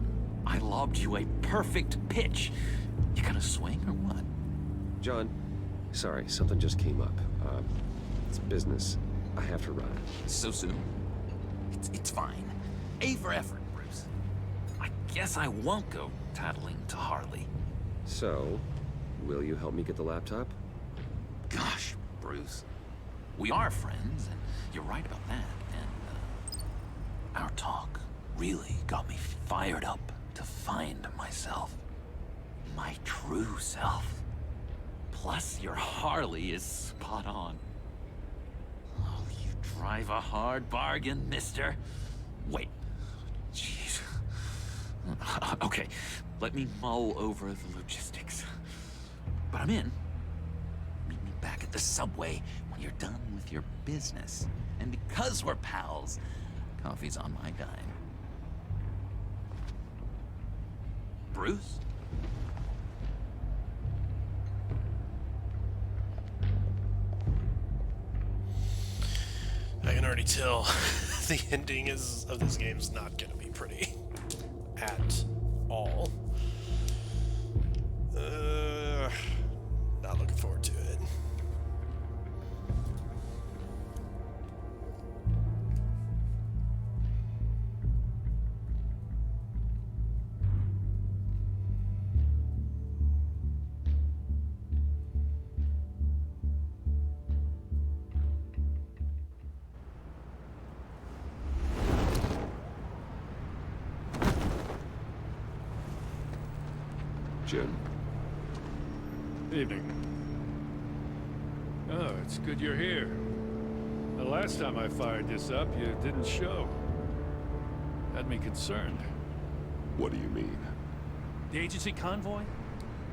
Speaker 1: I lobbed you a perfect pitch. You gonna swing or what?
Speaker 7: John, sorry, something just came up. It's business. I have to run.
Speaker 1: So soon? It's fine. A for effort, Bruce. I guess I won't go tattling to Harley.
Speaker 7: So, will you help me get the laptop?
Speaker 1: Gosh, Bruce. We are friends, and you're right about that. And our talk really got me fired up to find myself. My true self. Plus, your Harley is spot on. Oh, you drive a hard bargain, mister. Wait. Jeez. Okay, let me mull over the logistics. But I'm in. Meet me back at the subway when you're done with your business. And because we're pals, coffee's on my dime. Bruce?
Speaker 2: I can already tell the ending of this game is not going to be pretty at all. Not looking forward to it.
Speaker 3: Jim.
Speaker 15: Evening. Oh, it's good you're here. The last time I fired this up, you didn't show. Had me concerned.
Speaker 6: What do you mean?
Speaker 15: The agency convoy?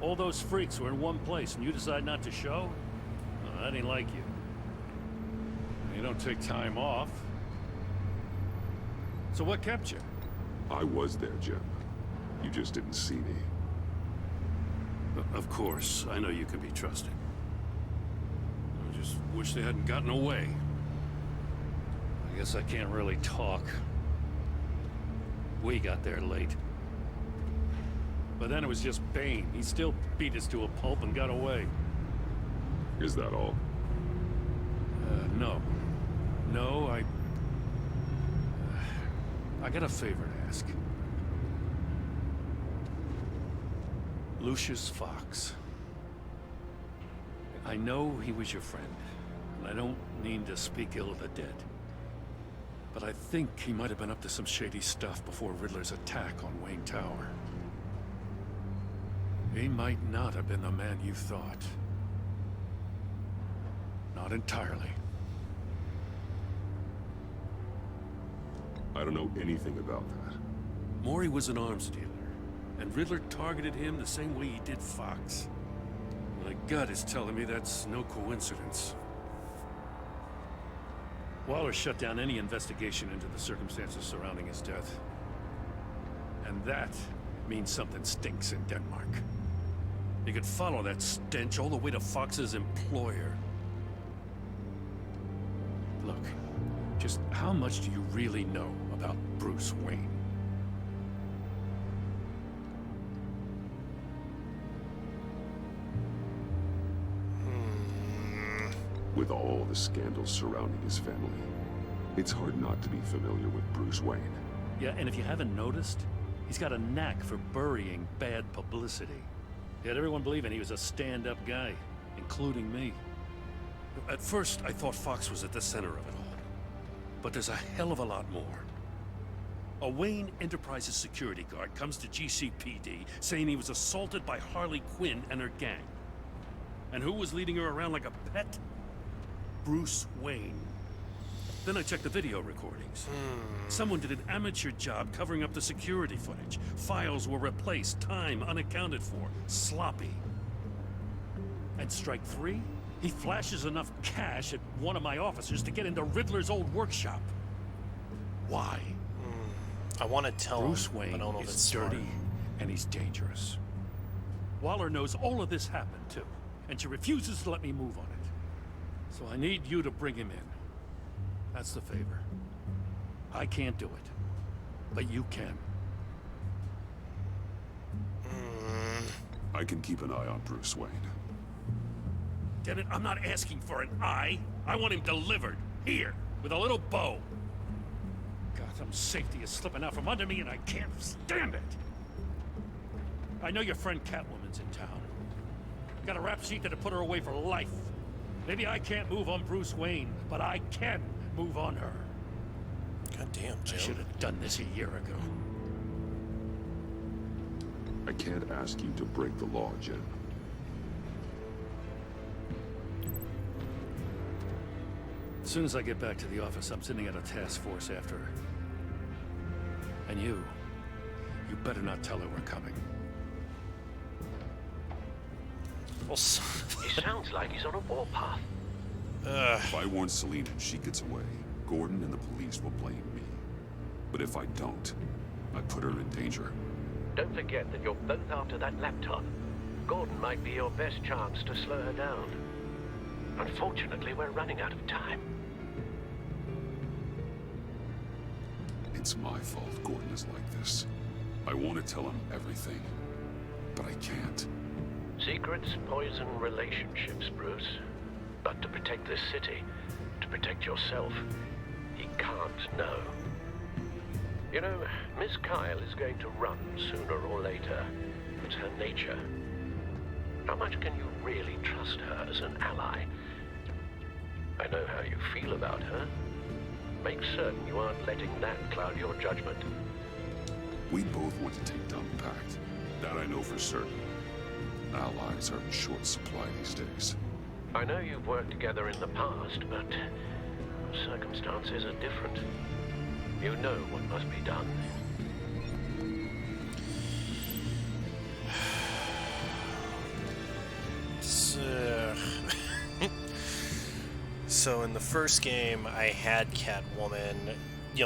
Speaker 15: All those freaks were in one place and you decide not to show? Well, that ain't like you. You don't take time off. So what kept you?
Speaker 6: I was there, Jim. You just didn't see me.
Speaker 15: Of course, I know you can be trusted. I just wish they hadn't gotten away. I guess I can't really talk. We got there late. But then it was just Bane. He still beat us to a pulp and got away.
Speaker 6: Is that all?
Speaker 15: No. No, I got a favor to ask. Lucius Fox. I know he was your friend, and I don't mean to speak ill of the dead. But I think he might have been up to some shady stuff before Riddler's attack on Wayne Tower. He might not have been the man you thought. Not entirely.
Speaker 6: I don't know anything about that.
Speaker 15: Mori was an arms dealer. And Riddler targeted him the same way he did Fox. My gut is telling me that's no coincidence. Waller shut down any investigation into the circumstances surrounding his death. And that means something stinks in Denmark. You could follow that stench all the way to Fox's employer. Look, just how much do you really know about Bruce Wayne?
Speaker 3: With all the scandals surrounding his family, it's hard not to be familiar with Bruce Wayne.
Speaker 15: Yeah, and if you haven't noticed, he's got a knack for burying bad publicity. He had everyone believing he was a stand-up guy, including me. At first, I thought Fox was at the center of it all. But there's a hell of a lot more. A Wayne Enterprises security guard comes to GCPD saying he was assaulted by Harley Quinn and her gang. And who was leading her around like a pet? Bruce Wayne. Then I checked the video recordings. Someone did an amateur job covering up the security footage. Files were replaced, time unaccounted for, sloppy. And strike three, he flashes enough cash at one of my officers to get into Riddler's old workshop. Why?
Speaker 2: I want to tell
Speaker 15: Bruce
Speaker 2: him,
Speaker 15: Wayne
Speaker 2: but I don't know if
Speaker 15: is
Speaker 2: it's
Speaker 15: dirty
Speaker 2: smart.
Speaker 15: and he's dangerous. Waller knows all of this happened too, and she refuses to let me move on it. So I need you to bring him in. That's the favor. I can't do it, but you can.
Speaker 3: I can keep an eye on Bruce Wayne.
Speaker 15: Get it? I'm not asking for an eye. I want him delivered. Here, with a little bow. Gotham's safety is slipping out from under me and I can't stand it. I know your friend Catwoman's in town. Got a rap sheet that'll put her away for life. Maybe I can't move on Bruce Wayne, but I can move on her.
Speaker 2: God damn, Jim.
Speaker 15: I should have done this a year ago.
Speaker 3: I can't ask you to break the law, Jim.
Speaker 15: As soon as I get back to the office, I'm sending out a task force after her. And you better not tell her we're coming.
Speaker 2: Well,
Speaker 13: He sounds like he's on a warpath.
Speaker 3: If I warn Selina and she gets away, Gordon and the police will blame me. But if I don't, I put her in danger.
Speaker 13: Don't forget that you're both after that laptop. Gordon might be your best chance to slow her down. Unfortunately, we're running out of time.
Speaker 3: It's my fault Gordon is like this. I want to tell him everything, but I can't.
Speaker 13: Secrets poison relationships, Bruce. But to protect this city, to protect yourself, he can't know. You know, Miss Kyle is going to run sooner or later. It's her nature. How much can you really trust her as an ally? I know how you feel about her. Make certain you aren't letting that cloud your judgment.
Speaker 3: We both want to take down the Pact. That I know for certain. Allies are in short supply these days.
Speaker 13: I know you've worked together in the past, but circumstances are different. You know what must be done.
Speaker 2: So in the first game, I had Catwoman,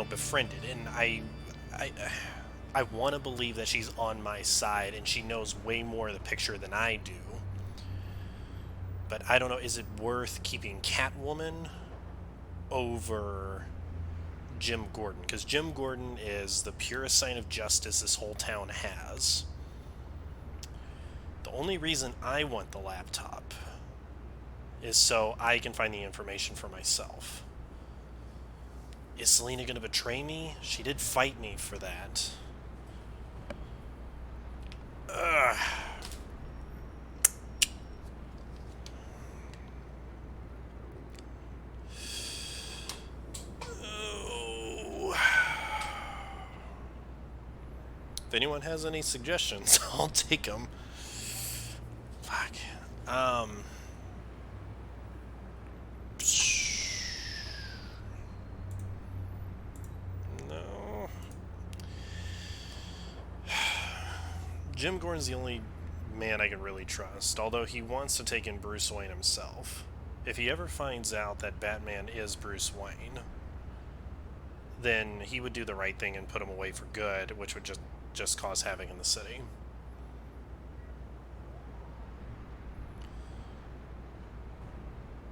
Speaker 2: befriended, and I want to believe that she's on my side and she knows way more of the picture than I do. But I don't know, is it worth keeping Catwoman over Jim Gordon? Because Jim Gordon is the purest sign of justice this whole town has. The only reason I want the laptop is so I can find the information for myself. Is Selina going to betray me? She did fight me for that. Ugh. If anyone has any suggestions, I'll take them. Fuck. No. Jim Gordon's the only man I can really trust, although he wants to take in Bruce Wayne himself. If he ever finds out that Batman is Bruce Wayne, then he would do the right thing and put him away for good, which would just cause havoc in the city.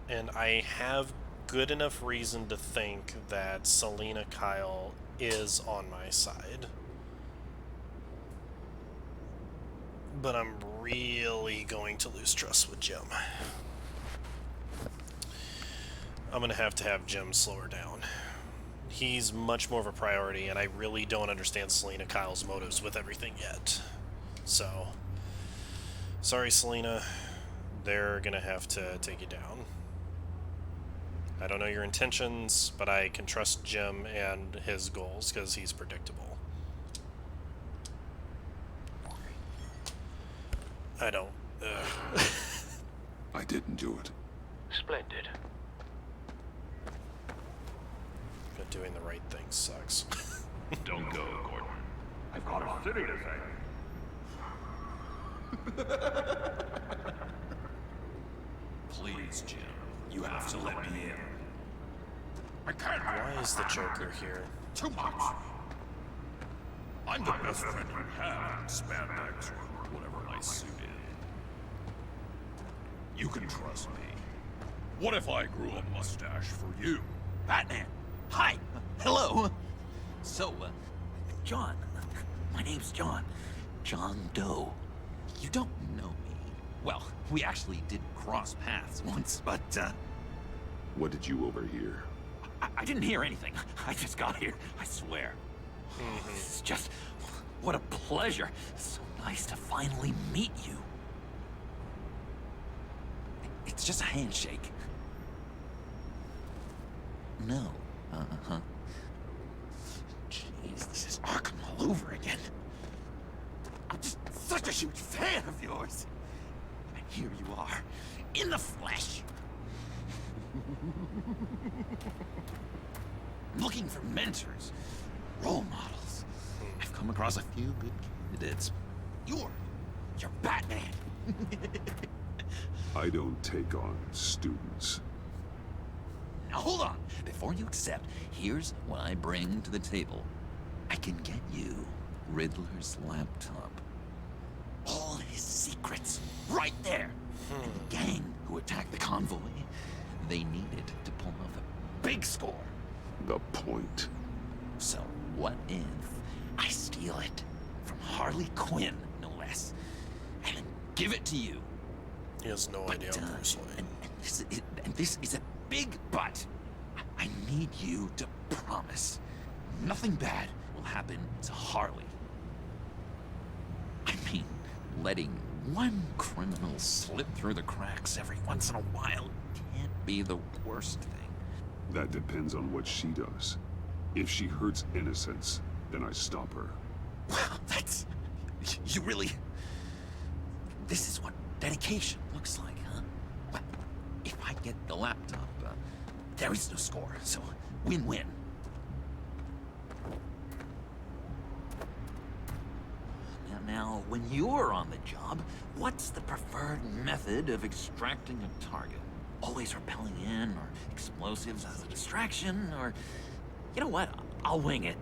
Speaker 2: And I have good enough reason to think that Selina Kyle is on my side. But I'm really going to lose trust with Jim. I'm going to have Jim slow her down. He's much more of a priority, and I really don't understand Selina Kyle's motives with everything yet. So, sorry, Selina. They're going to have to take you down. I don't know your intentions, but I can trust Jim and his goals because he's predictable. I don't.
Speaker 3: I didn't do it.
Speaker 13: Splendid.
Speaker 2: But doing the right thing sucks.
Speaker 8: Don't go, Gordon. I've got a city to save.
Speaker 1: Please, Jim. You have to let me in.
Speaker 8: I can't.
Speaker 2: Why is the Joker here?
Speaker 8: Too much. I'm the best friend you have in spandex or whatever my suit is. You can trust me. What if I grew a mustache for you?
Speaker 1: Batman! Hi! Hello! So, John. My name's John. John Doe. You don't know me. Well, we actually did cross paths once, but,
Speaker 3: What did you overhear?
Speaker 1: I didn't hear anything. I just got here, I swear. It's just... what a pleasure. So nice to finally meet you. It's just a handshake. No. Uh-huh. Jeez, this is Arkham all over again. I'm just such a huge fan of yours. And here you are, in the flesh. Looking for mentors, role models. I've come across a few good candidates. You're Batman.
Speaker 3: I don't take on students.
Speaker 1: Now hold on. Before you accept, here's what I bring to the table. I can get you Riddler's laptop. All his secrets, right there. The gang who attacked the convoy, they needed to pull off a big score.
Speaker 3: The point.
Speaker 1: So what if I steal it from Harley Quinn, no less, and then give it to you?
Speaker 2: He has no idea I'm Bruce Wayne.
Speaker 1: And this is a big but. I need you to promise nothing bad will happen to Harley. I mean, letting one criminal slip through the cracks every once in a while can't be the worst thing.
Speaker 3: That depends on what she does. If she hurts innocents, then I stop her.
Speaker 1: Wow, that's... you really... This is what dedication looks like, huh? Well, if I get the laptop, there is no score, so win-win. Now, when you're on the job, what's the preferred method of extracting a target? Always rappelling in, or explosives as a distraction, or... You know what? I'll wing it.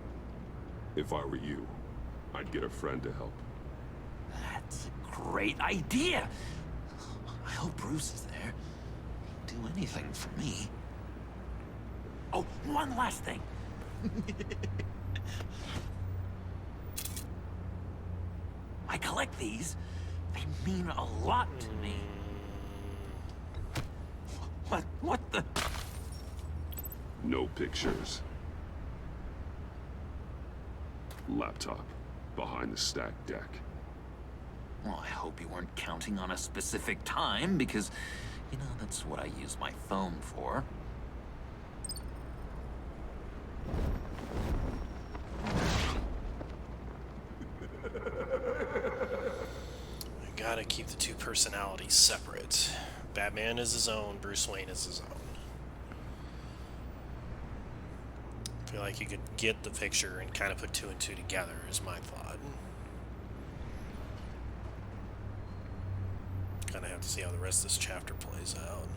Speaker 3: If I were you, I'd get a friend to help.
Speaker 1: That's a great idea. I hope Bruce is there. He'd do anything for me. Oh, one last thing. I collect these. They mean a lot to me. What the?
Speaker 3: No pictures. Laptop behind the stacked deck.
Speaker 1: Well, I hope you weren't counting on a specific time, because, you know, that's what I use my phone for.
Speaker 2: I gotta keep the two personalities separate. Batman is his own, Bruce Wayne is his own. I feel like you could get the picture and kind of put two and two together, is my thought. to see how the rest of this chapter plays out.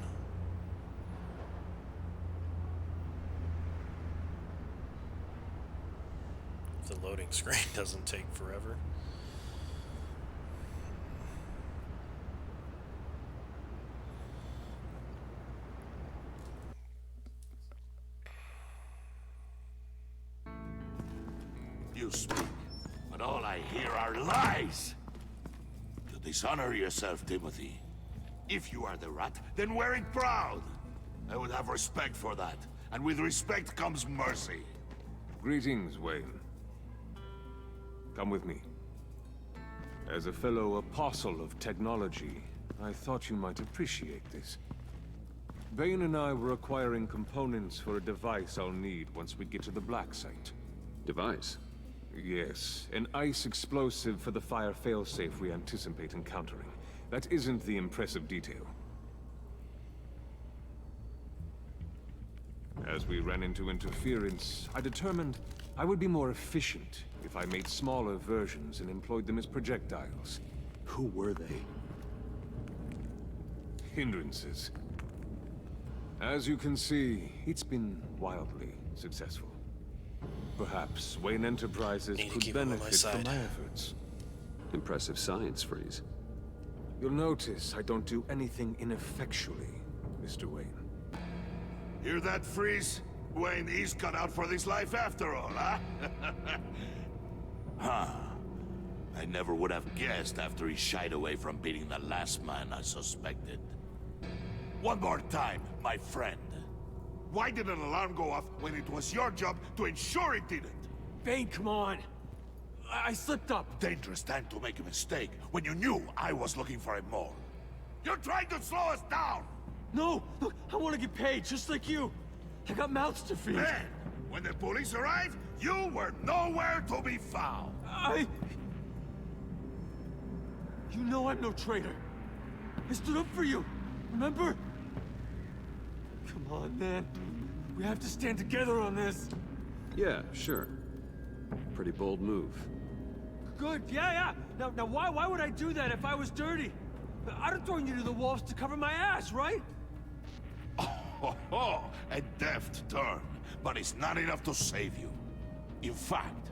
Speaker 2: If the loading screen doesn't take forever.
Speaker 8: You speak, but all I hear are lies! You dishonor yourself, Timothy. If you are the rat, then wear it proud! I would have respect for that, and with respect comes mercy.
Speaker 6: Greetings, Wayne. Come with me. As a fellow apostle of technology, I thought you might appreciate this. Bane and I were acquiring components for a device I'll need once we get to the Black Site.
Speaker 3: Device?
Speaker 6: Yes, an ice explosive for the fire failsafe we anticipate encountering. That isn't the impressive detail. As we ran into interference, I determined I would be more efficient if I made smaller versions and employed them as projectiles.
Speaker 3: Who were they?
Speaker 6: Hindrances. As you can see, it's been wildly successful. Perhaps Wayne Enterprises could benefit from my efforts.
Speaker 3: Impressive science, Freeze.
Speaker 6: You'll notice I don't do anything ineffectually, Mr. Wayne.
Speaker 8: Hear that, Freeze? Wayne is cut out for this life after all, huh? Huh. I never would have guessed after he shied away from beating the last man I suspected. One more time, my friend. Why did an alarm go off when it was your job to ensure it didn't?
Speaker 9: Bane, come on. I slipped up.
Speaker 8: Dangerous time to make a mistake when you knew I was looking for a mole. You're trying to slow us down!
Speaker 9: No! Look, I want to get paid, just like you. I got mouths to feed.
Speaker 8: Then, when the police arrived, you were nowhere to be found.
Speaker 9: You know I'm no traitor. I stood up for you, remember? Come on, man. We have to stand together on this.
Speaker 3: Yeah, sure. Pretty bold move.
Speaker 9: Good, yeah. Now why would I do that if I was dirty? I'd have thrown you to the wolves to cover my ass, right?
Speaker 8: Oh, a deft turn, but it's not enough to save you. In fact,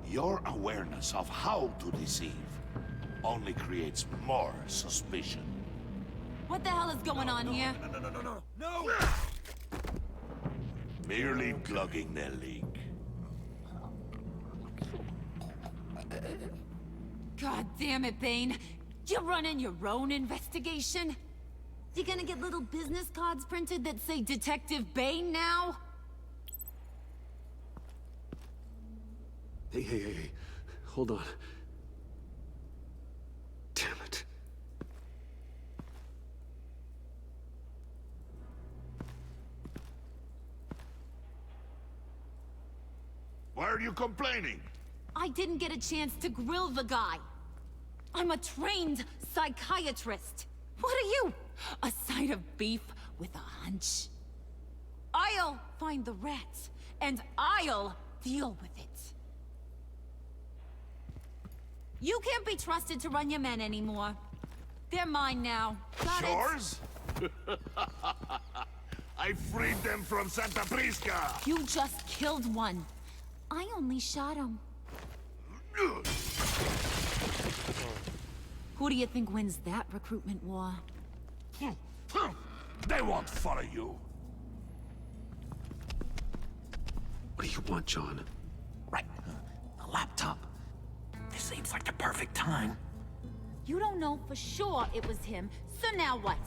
Speaker 8: your awareness of how to deceive only creates more suspicion.
Speaker 5: What the hell is going on here?
Speaker 8: No! Merely plugging the leak.
Speaker 5: God damn it, Bane. You're running your own investigation? You gonna get little business cards printed that say Detective Bane now?
Speaker 3: Hey. Hold on. Damn it.
Speaker 8: Why are you complaining?
Speaker 5: I didn't get a chance to grill the guy. I'm a trained psychiatrist. What are you? A side of beef with a hunch? I'll find the rats, and I'll deal with it. You can't be trusted to run your men anymore. They're mine now. Got
Speaker 8: Yours? I freed them from Santa Prisca!
Speaker 5: You just killed one. I only shot him. Who do you think wins that recruitment war?
Speaker 8: They won't follow you.
Speaker 3: What do you want, John?
Speaker 1: Right. A laptop. This seems like the perfect time.
Speaker 5: You don't know for sure it was him, so now what?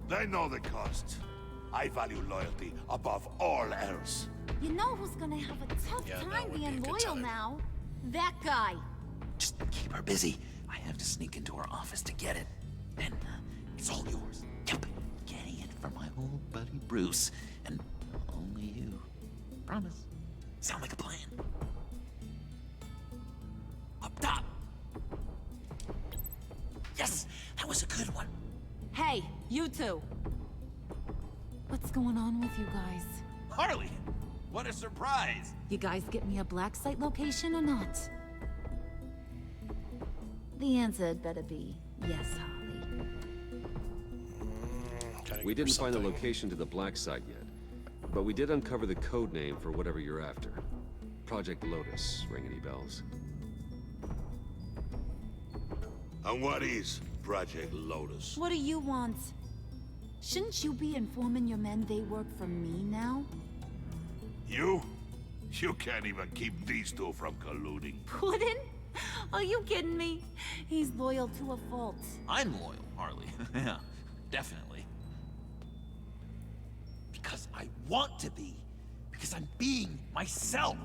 Speaker 8: They know the cost. I value loyalty above all else.
Speaker 5: You know who's gonna have a tough time being loyal now? That guy.
Speaker 1: Just keep her busy. I have to sneak into her office to get it. Then, it's all yours. Yep. Getting it from my old buddy Bruce. And only you. Promise. Sound like a plan? Up top. Yes! That was a good one.
Speaker 5: Hey, you two. What's going on with you guys?
Speaker 16: Harley! What a surprise!
Speaker 5: You guys get me a black site location or not? The answer had better be yes, Harley.
Speaker 7: We didn't find the location to the black site yet, but we did uncover the code name for whatever you're after. Project Lotus. Ring any bells?
Speaker 8: And what is Project Lotus?
Speaker 5: What do you want? Shouldn't you be informing your men they work for me now?
Speaker 8: You? You can't even keep these two from colluding.
Speaker 5: Puddin'? Are you kidding me? He's loyal to a fault.
Speaker 1: I'm loyal, Harley. Yeah, definitely. Because I want to be. Because I'm being myself.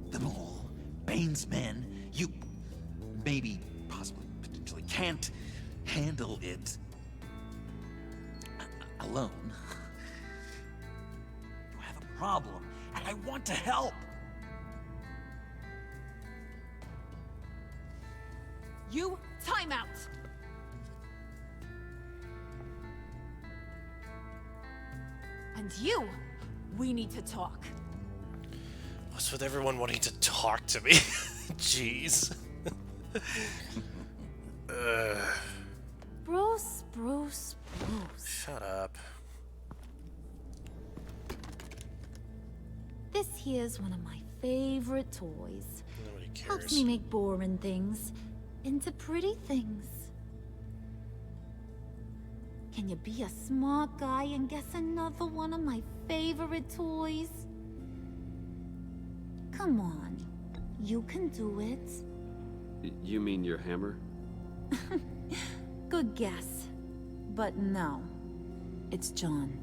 Speaker 1: The Mole, Bane's men, you maybe, possibly, potentially can't handle it alone. You have a problem, and I want to help.
Speaker 5: You, time out! And you, we need to talk.
Speaker 2: What's with everyone wanting to talk to me? Jeez.
Speaker 5: Bruce.
Speaker 2: Shut up.
Speaker 5: This here's one of my favorite toys.
Speaker 2: Nobody cares.
Speaker 5: Helps me make boring things into pretty things. Can you be a smart guy and guess another one of my favorite toys? Come on, you can do it.
Speaker 7: You mean your hammer?
Speaker 5: Good guess. But no, it's John.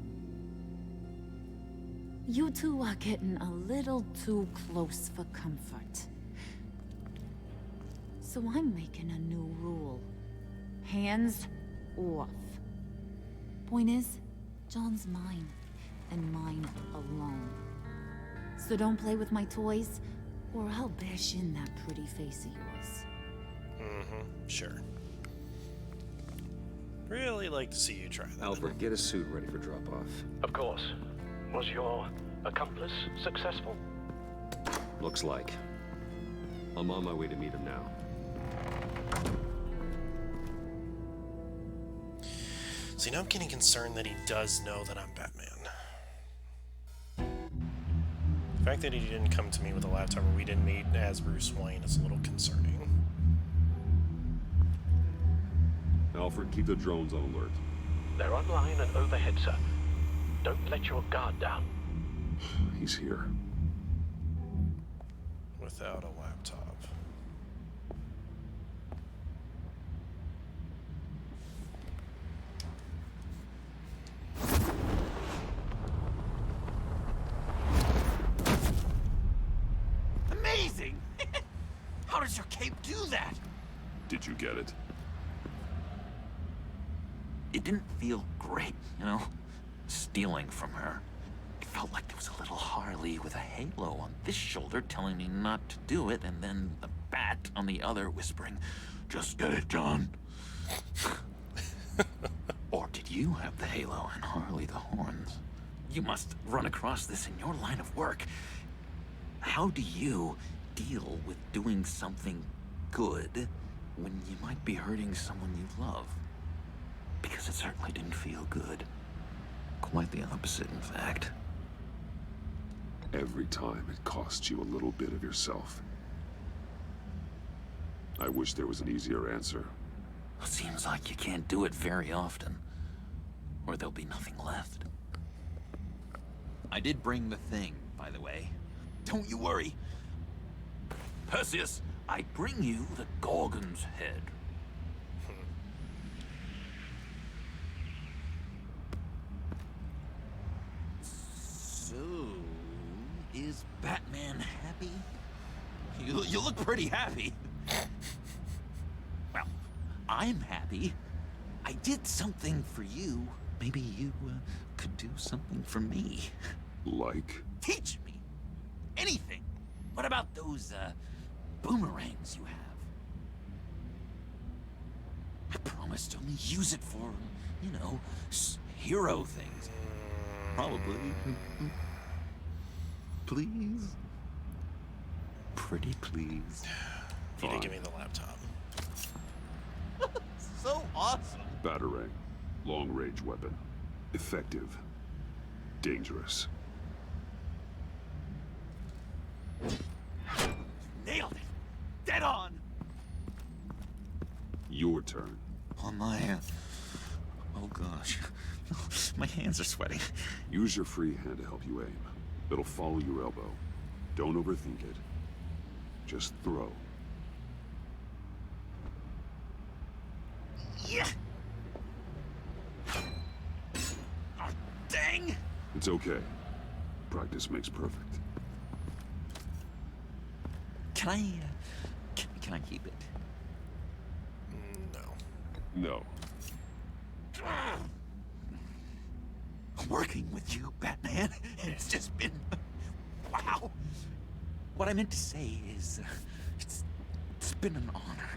Speaker 5: You two are getting a little too close for comfort. So I'm making a new rule. Hands off. Point is, John's mine, and mine alone. So don't play with my toys, or I'll bash in that pretty face of yours.
Speaker 2: Sure. Really like to see you try that.
Speaker 7: Alfred, get a suit ready for drop-off.
Speaker 17: Of course. Was your accomplice successful?
Speaker 7: Looks like. I'm on my way to meet him now.
Speaker 2: See, now I'm getting concerned that he does know that I'm Batman. The fact that he didn't come to me with a laptop or we didn't meet as Bruce Wayne is a little concerning.
Speaker 6: Alfred, keep the drones on alert.
Speaker 17: They're online and overhead, sir. Don't let your guard down.
Speaker 6: He's here.
Speaker 2: Without a laptop.
Speaker 1: Amazing! How does your cape do that?
Speaker 6: Did you get it?
Speaker 1: It didn't feel great, you know? Stealing from her. It felt like there was a little Harley with a halo on this shoulder telling me not to do it, and then the bat on the other whispering, "Just get it, John." Or did you have the halo and Harley the horns? You must run across this in your line of work. How do you deal with doing something good when you might be hurting someone you love? Because it certainly didn't feel good. Quite the opposite, in fact.
Speaker 6: Every time it costs you a little bit of yourself. I wish there was an easier answer.
Speaker 1: It seems like you can't do it very often, or there'll be nothing left. I did bring the thing, by the way. Don't you worry. Perseus, I bring you the Gorgon's head. So, is Batman happy? You look pretty happy. Well, I'm happy. I did something for you. Maybe you could do something for me.
Speaker 6: Like?
Speaker 1: Teach me. Anything. What about those boomerangs you have? I promised to only use it for, you know, hero things. Probably. Please? Pretty please.
Speaker 2: You didn't give me the laptop.
Speaker 1: So awesome.
Speaker 6: Batarang. Long-range weapon. Effective. Dangerous.
Speaker 16: Nailed it! Dead on!
Speaker 6: Your turn.
Speaker 1: On my... Oh gosh. My hands are sweating.
Speaker 6: Use your free hand to help you aim. It'll follow your elbow. Don't overthink it. Just throw.
Speaker 1: Yeah! Oh, dang!
Speaker 6: It's okay. Practice makes perfect.
Speaker 1: Can I, can I keep it?
Speaker 6: No.
Speaker 1: Working with you, Batman, it's just been... wow. What I meant to say is, it's been an honor.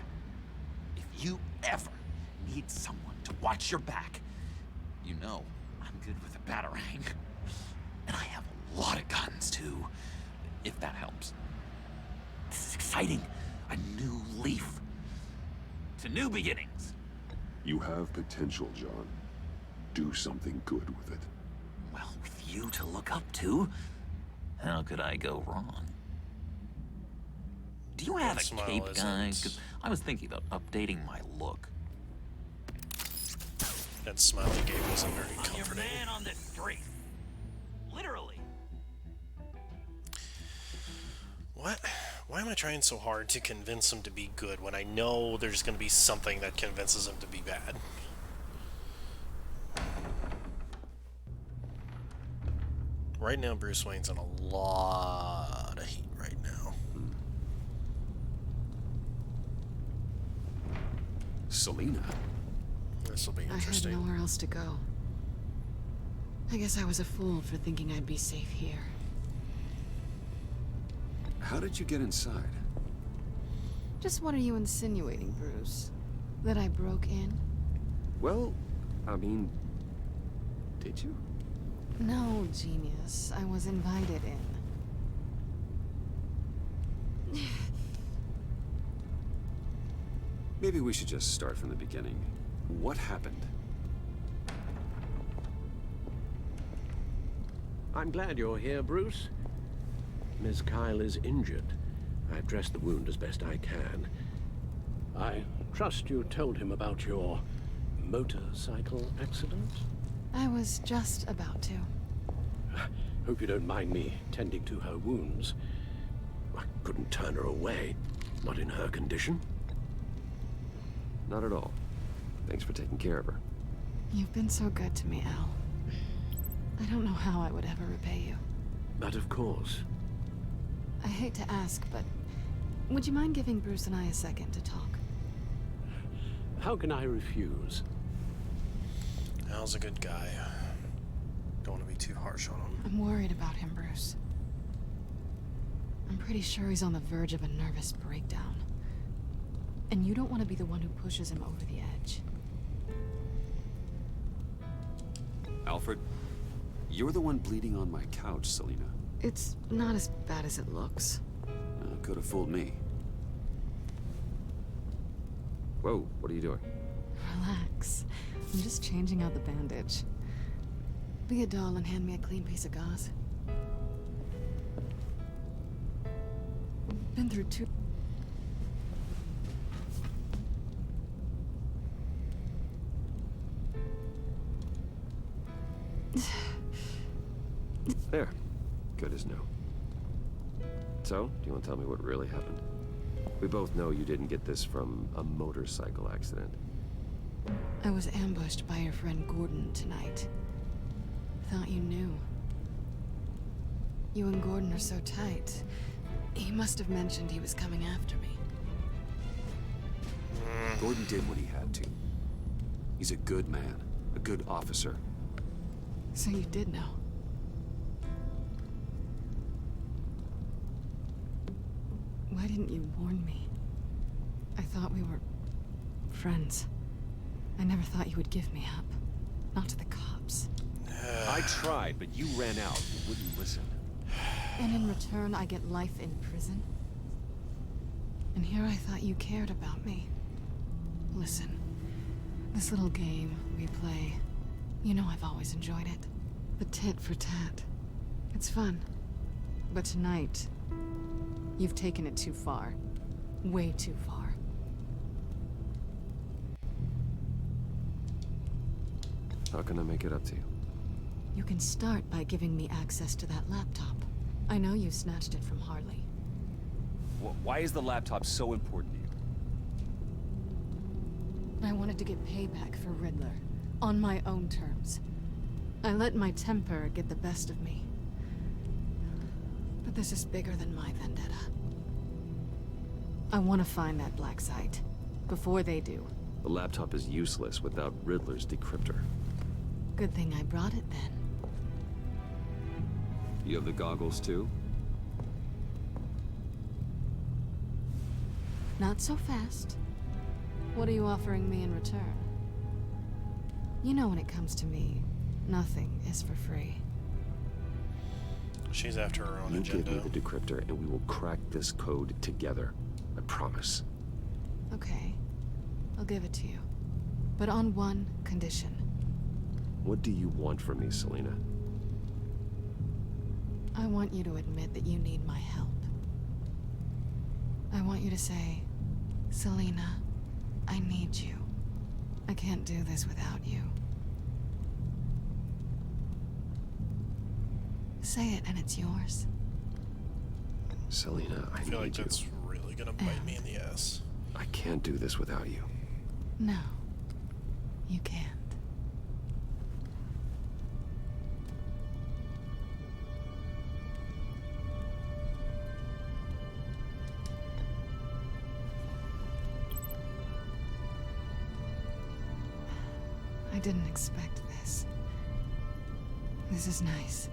Speaker 1: If you ever need someone to watch your back, you know I'm good with a batarang. And I have a lot of guns, too, if that helps. This is exciting. A new leaf. To new beginnings.
Speaker 6: You have potential, John. Do something good with it.
Speaker 1: Well, with you to look up to, how could I go wrong? Do you have a cape, guy? 'Cause I was thinking about updating my look.
Speaker 2: That smile he gave wasn't very
Speaker 1: I'm your
Speaker 2: comforting.
Speaker 1: man on this street. Literally.
Speaker 2: What? Why am I trying so hard to convince him to be good when I know there's going to be something that convinces him to be bad? Right now, Bruce Wayne's in a lot of heat right now.
Speaker 3: Selina?
Speaker 2: This will be
Speaker 4: I had
Speaker 2: interesting.
Speaker 4: nowhere else to go. I guess I was a fool for thinking I'd be safe here.
Speaker 3: How did you get inside?
Speaker 4: Just what are you insinuating, Bruce? That I broke in?
Speaker 7: Well, I mean, did you?
Speaker 4: No, genius. I was invited in.
Speaker 3: Maybe we should just start from the beginning. What happened?
Speaker 18: I'm glad you're here, Bruce. Ms. Kyle is injured. I've dressed the wound as best I can. I trust you told him about your motorcycle accident?
Speaker 4: I was just about to.
Speaker 18: Hope you don't mind me tending to her wounds. I couldn't turn her away, not in her condition.
Speaker 7: Not at all. Thanks for taking care of her.
Speaker 4: You've been so good to me, Al. I don't know how I would ever repay you.
Speaker 18: But of course.
Speaker 4: I hate to ask, but would you mind giving Bruce and I a second to talk?
Speaker 18: How can I refuse?
Speaker 2: Al's a good guy. Don't want to be too harsh on him.
Speaker 4: I'm worried about him, Bruce. I'm pretty sure he's on the verge of a nervous breakdown. And you don't want to be the one who pushes him over the edge.
Speaker 3: Alfred, you're the one bleeding on my couch, Selina.
Speaker 4: It's not as bad as it looks.
Speaker 3: Could have fooled me.
Speaker 7: Whoa, what are you doing?
Speaker 4: Relax. I'm just changing out the bandage. Be a doll and hand me a clean piece of gauze. Been through two...
Speaker 7: There. Good as new. So, do you want to tell me what really happened? We both know you didn't get this from a motorcycle accident.
Speaker 4: I was ambushed by your friend Gordon tonight. Thought you knew. You and Gordon are so tight. He must have mentioned he was coming after me.
Speaker 3: Gordon did what he had to. He's a good man, a good officer.
Speaker 4: So you did know. Why didn't you warn me? I thought we were friends. I never thought you would give me up. Not to the cops.
Speaker 7: I tried, but you ran out. You wouldn't listen.
Speaker 4: And in return, I get life in prison? And here I thought you cared about me. Listen, This little game we play, you know I've always enjoyed it. The tit for tat. It's fun. But tonight, you've taken it too far. Way too far.
Speaker 7: How can I make it up to you?
Speaker 4: You can start by giving me access to that laptop. I know you snatched it from Harley.
Speaker 3: Why is the laptop so important to you?
Speaker 4: I wanted to get payback for Riddler, on my own terms. I let my temper get the best of me. But this is bigger than my vendetta. I want to find that black site, before they do.
Speaker 7: The laptop is useless without Riddler's decryptor.
Speaker 4: Good thing I brought it then.
Speaker 3: You have the goggles too?
Speaker 4: Not so fast. What are you offering me in return? You know when it comes to me, nothing is for free.
Speaker 2: She's after her own
Speaker 7: You
Speaker 2: agenda.
Speaker 7: give me the decryptor and we will crack this code together. I promise.
Speaker 4: Okay. I'll give it to you. But on one condition.
Speaker 7: What do you want from me, Selina?
Speaker 4: I want you to admit that you need my help. I want you to say, Selina, I need you. I can't do this without you. Say it and it's yours.
Speaker 7: Selina, I
Speaker 2: feel like
Speaker 7: need you.
Speaker 2: that's really gonna bite me in the ass.
Speaker 7: I can't do this without you.
Speaker 4: No, you can't. I didn't expect this. This is nice.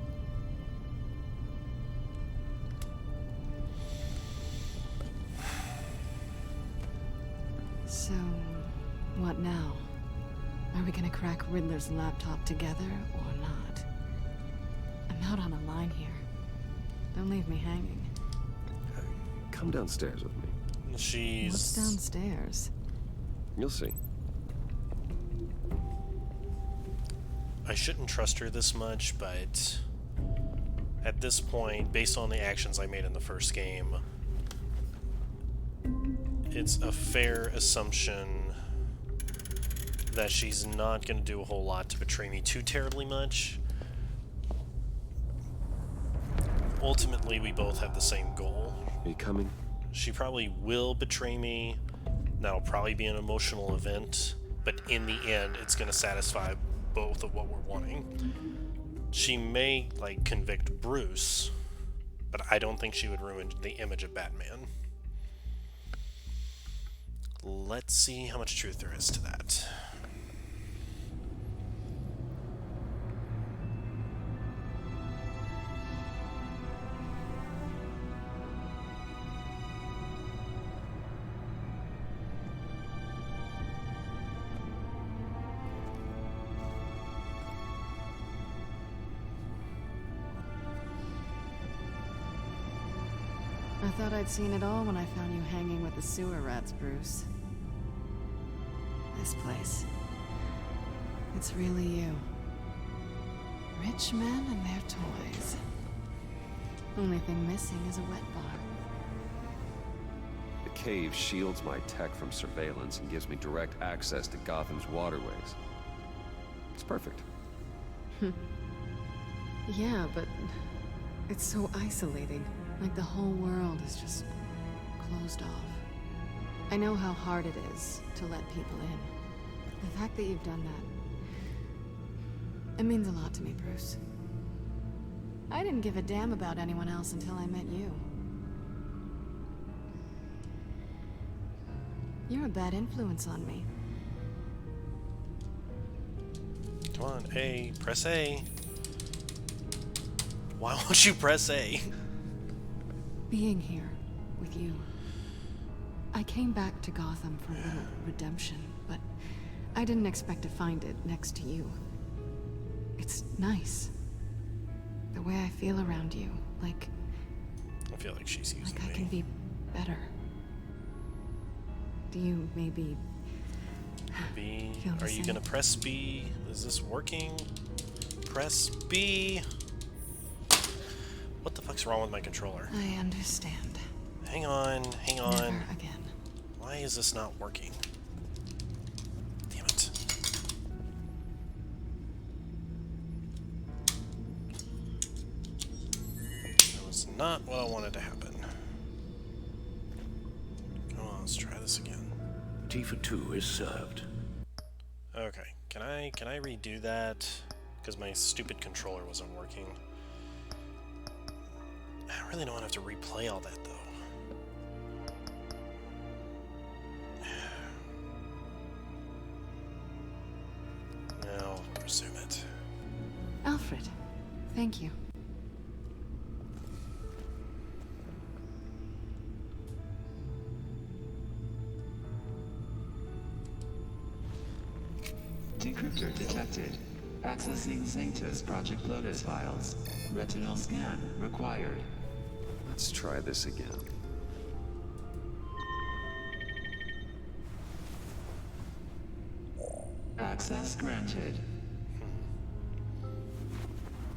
Speaker 4: So, what now? Are we gonna crack Riddler's laptop together or not? I'm out on a line here. Don't leave me hanging.
Speaker 7: Come downstairs with me.
Speaker 2: She's...
Speaker 4: What's downstairs?
Speaker 7: You'll see.
Speaker 2: I shouldn't trust her this much, but at this point, based on the actions I made in the first game, it's a fair assumption that she's not going to do a whole lot to betray me too terribly much. Ultimately, we both have the same goal.
Speaker 7: Are you coming?
Speaker 2: She probably will betray me. That'll probably be an emotional event, but in the end, it's going to satisfy both of what we're wanting. She may, like, convict Bruce, but I don't think she would ruin the image of Batman. Let's see how much truth there is to that.
Speaker 4: I thought I'd seen it all when I found you hanging with the sewer rats, Bruce. This place. It's really you. Rich men and their toys. Only thing missing is a wet bar.
Speaker 3: The cave shields my tech from surveillance and gives me direct access to Gotham's waterways. It's perfect.
Speaker 4: Yeah, but it's so isolating. Like the whole world is just closed off. I know how hard it is to let people in. The fact that you've done that, it means a lot to me, Bruce. I didn't give a damn about anyone else until I met you. You're a bad influence on me.
Speaker 2: Come on, A. Press A. Why won't you press A?
Speaker 4: Being here with you. I came back to Gotham for a little redemption, but I didn't expect to find it next to you. It's nice. The way I feel around you, like...
Speaker 2: I feel like she's using
Speaker 4: like I
Speaker 2: me.
Speaker 4: can be better. Do you maybe
Speaker 2: B.
Speaker 4: Feel the
Speaker 2: Are you
Speaker 4: same.
Speaker 2: gonna press B? Is this working? Press B. What the fuck's wrong with my controller?
Speaker 4: I understand.
Speaker 2: Hang on, hang on.
Speaker 4: Never again.
Speaker 2: Why is this not working? Damn it. That was not what I wanted to happen. Come on, let's try this again.
Speaker 18: Tea for two is served.
Speaker 2: Okay, can I redo that? Because my stupid controller wasn't working. I really don't want to have to replay all that though. Now, resume it.
Speaker 4: Alfred, thank you.
Speaker 14: Decryptor detected. Accessing Sanctus Project Lotus files. Retinal scan required.
Speaker 3: Let's try this again.
Speaker 14: Access granted.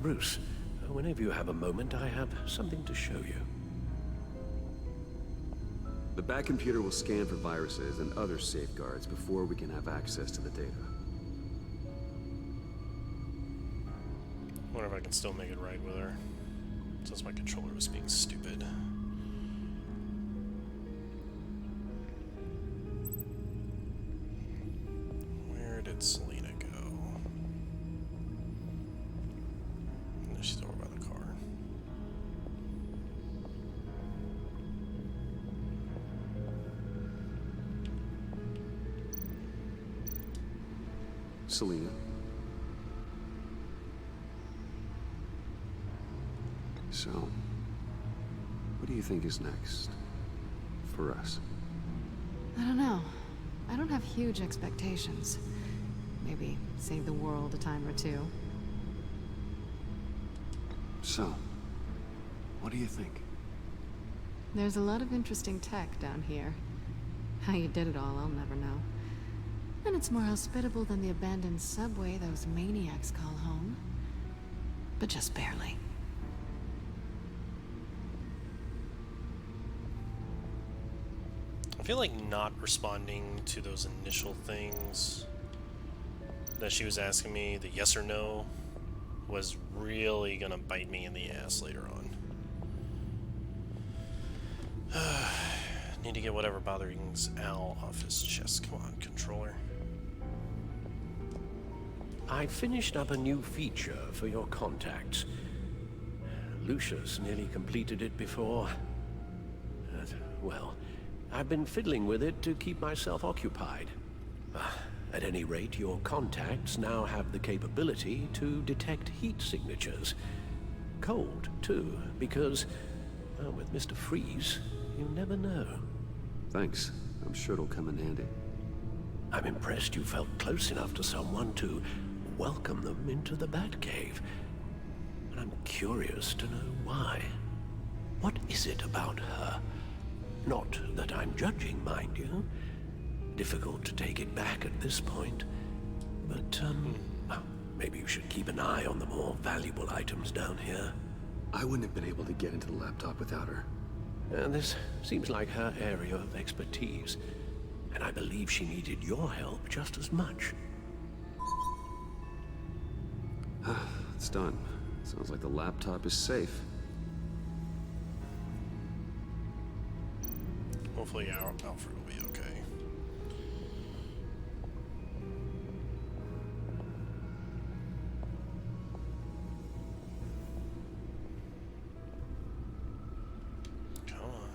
Speaker 18: Bruce, whenever you have a moment, I have something to show you.
Speaker 3: The back computer will scan for viruses and other safeguards before we can have access to the data.
Speaker 2: I wonder if I can still make it right with her, since my controller was being stupid. Where did Selena go? No, she's over by the car.
Speaker 3: Selena. So, what do you think is next for us?
Speaker 4: I don't know. I don't have huge expectations. Maybe save the world a time or two.
Speaker 3: So, what do you think?
Speaker 4: There's a lot of interesting tech down here. How you did it all, I'll never know. And it's more hospitable than the abandoned subway those maniacs call home. But just barely.
Speaker 2: I feel like not responding to those initial things that she was asking me, the yes or no, was really gonna bite me in the ass later on. Need to get whatever bothers Al off his chest. Come on, controller.
Speaker 18: I finished up a new feature for your contacts. Lucius nearly completed it before. Well, I've been fiddling with it to keep myself occupied. At any rate, your contacts now have the capability to detect heat signatures. Cold, too, because, well, with Mr. Freeze, you never know.
Speaker 3: Thanks. I'm sure it'll come in handy.
Speaker 18: I'm impressed you felt close enough to someone to welcome them into the Batcave. And I'm curious to know why. What is it about her? Not that I'm judging, mind you. Difficult to take it back at this point. But, well, maybe you should keep an eye on the more valuable items down here.
Speaker 3: I wouldn't have been able to get into the laptop without her.
Speaker 18: This seems like her area of expertise. And I believe she needed your help just as much.
Speaker 3: It's done. Sounds like the laptop is safe.
Speaker 2: Hopefully Alfred will be okay. Come on.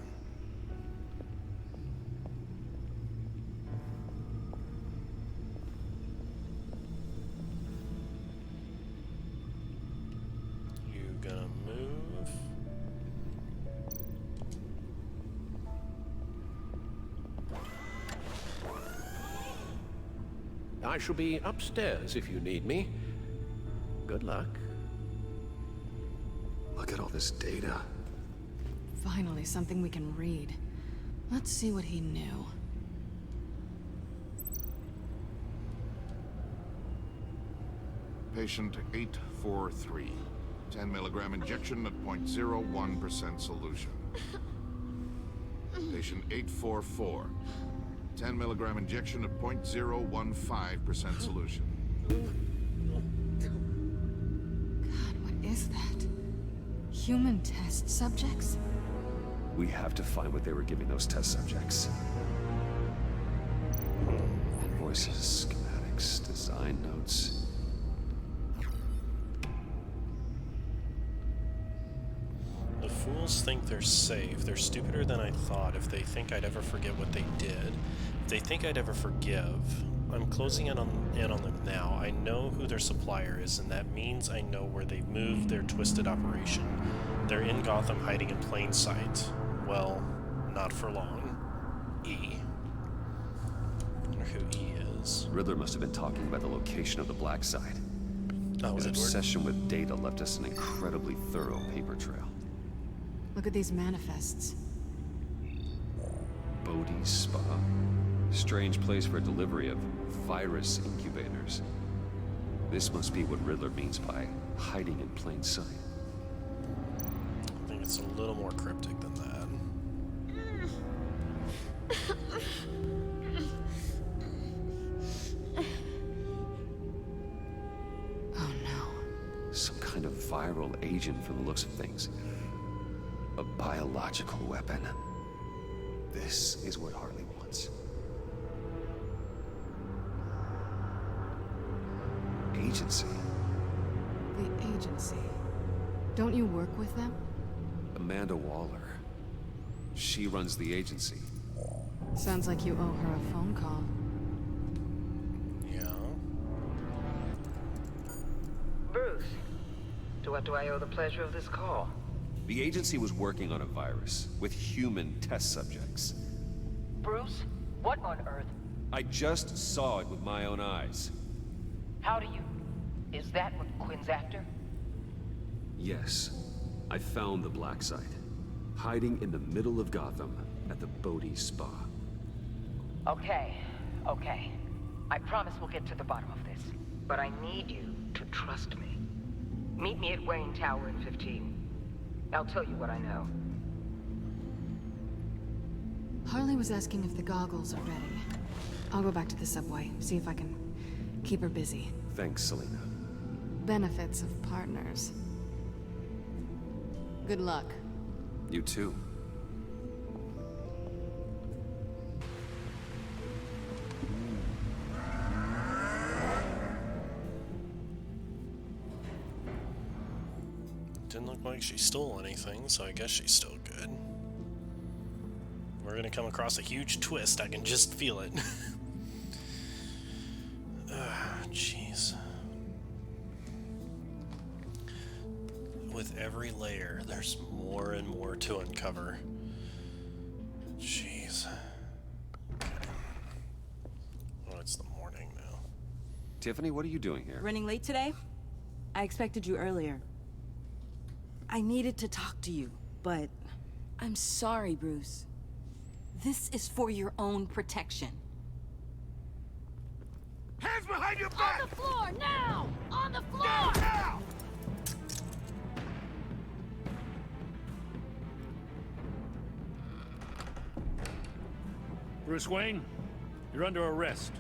Speaker 2: You gonna move?
Speaker 18: I shall be upstairs if you need me. Good luck.
Speaker 3: Look at all this data.
Speaker 4: Finally, something we can read. Let's see what he knew.
Speaker 19: Patient 843. 10 milligram injection at 0.01% solution. Patient 844. 10 milligram injection at 0.015% solution.
Speaker 4: God, what is that? Human test subjects?
Speaker 3: We have to find what they were giving those test subjects. Invoices, schematics, design notes.
Speaker 2: The fools think they're safe. They're stupider than I thought if they think I'd ever forget what they did. If they think I'd ever forgive. I'm closing in on them now. I know who their supplier is, and that means I know where they moved their twisted operation. They're in Gotham hiding in plain sight. Well, not for long. E. I wonder who E is.
Speaker 3: Riddler must have been talking about the location of the Black Side.
Speaker 2: Oh,
Speaker 3: His
Speaker 2: Edward?
Speaker 3: obsession with data left us an incredibly thorough paper trail.
Speaker 4: Look at these manifests.
Speaker 3: Bodhi's Spa. Strange place for delivery of virus incubators. This must be what Riddler means by hiding in plain sight.
Speaker 2: I think it's a little more cryptic than that.
Speaker 4: Oh no.
Speaker 3: Some kind of viral agent from the looks of things. A biological weapon. This is what Harley wants. Agency.
Speaker 4: The agency. Don't you work with them?
Speaker 3: Amanda Waller. She runs the agency.
Speaker 4: Sounds like you owe her a phone call.
Speaker 2: Yeah.
Speaker 10: Bruce, to what do I owe the pleasure of this call?
Speaker 3: The agency was working on a virus with human test subjects.
Speaker 10: Bruce, what on earth?
Speaker 3: I just saw it with my own eyes.
Speaker 10: How do you... Is that what Quinn's after?
Speaker 3: Yes. I found the Black Site. Hiding in the middle of Gotham at the Bodhi Spa.
Speaker 10: Okay. I promise we'll get to the bottom of this. But I need you to trust me. Meet me at Wayne Tower in 15. I'll tell you what I know.
Speaker 4: Harley was asking if the goggles are ready. I'll go back to the subway, see if I can keep her busy.
Speaker 3: Thanks, Selina.
Speaker 4: Benefits of partners. Good luck.
Speaker 3: You too.
Speaker 2: Didn't look like she stole anything, so I guess she's still good. We're gonna come across a huge twist, I can just feel it. Jeez. With every layer, there's more and more to uncover. Jeez. Okay. Oh, it's the morning now.
Speaker 3: Tiffany, what are you doing here?
Speaker 20: Running late today? I expected you earlier. I needed to talk to you, but... I'm sorry, Bruce. This is for your own protection.
Speaker 8: Hands behind your back!
Speaker 12: On the floor, now! On the floor!
Speaker 8: Now!
Speaker 15: Bruce Wayne, you're under arrest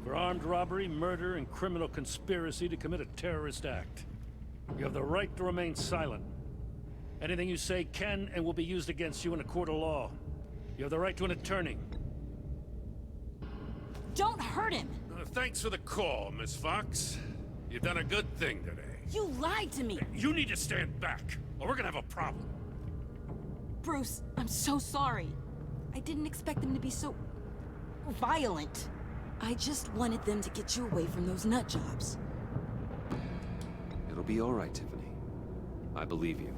Speaker 15: for armed robbery, murder, and criminal conspiracy to commit a terrorist act. You have the right to remain silent. Anything you say can and will be used against you in a court of law. You have the right to an attorney.
Speaker 20: Don't hurt him!
Speaker 21: Thanks for the call, Miss Fox. You've done a good thing today.
Speaker 20: You lied to me!
Speaker 21: You need to stand back, or we're gonna have a problem.
Speaker 20: Bruce, I'm so sorry. I didn't expect them to be so... violent. I just wanted them to get you away from those nut jobs.
Speaker 3: It'll be all right, Tiffany. I believe you.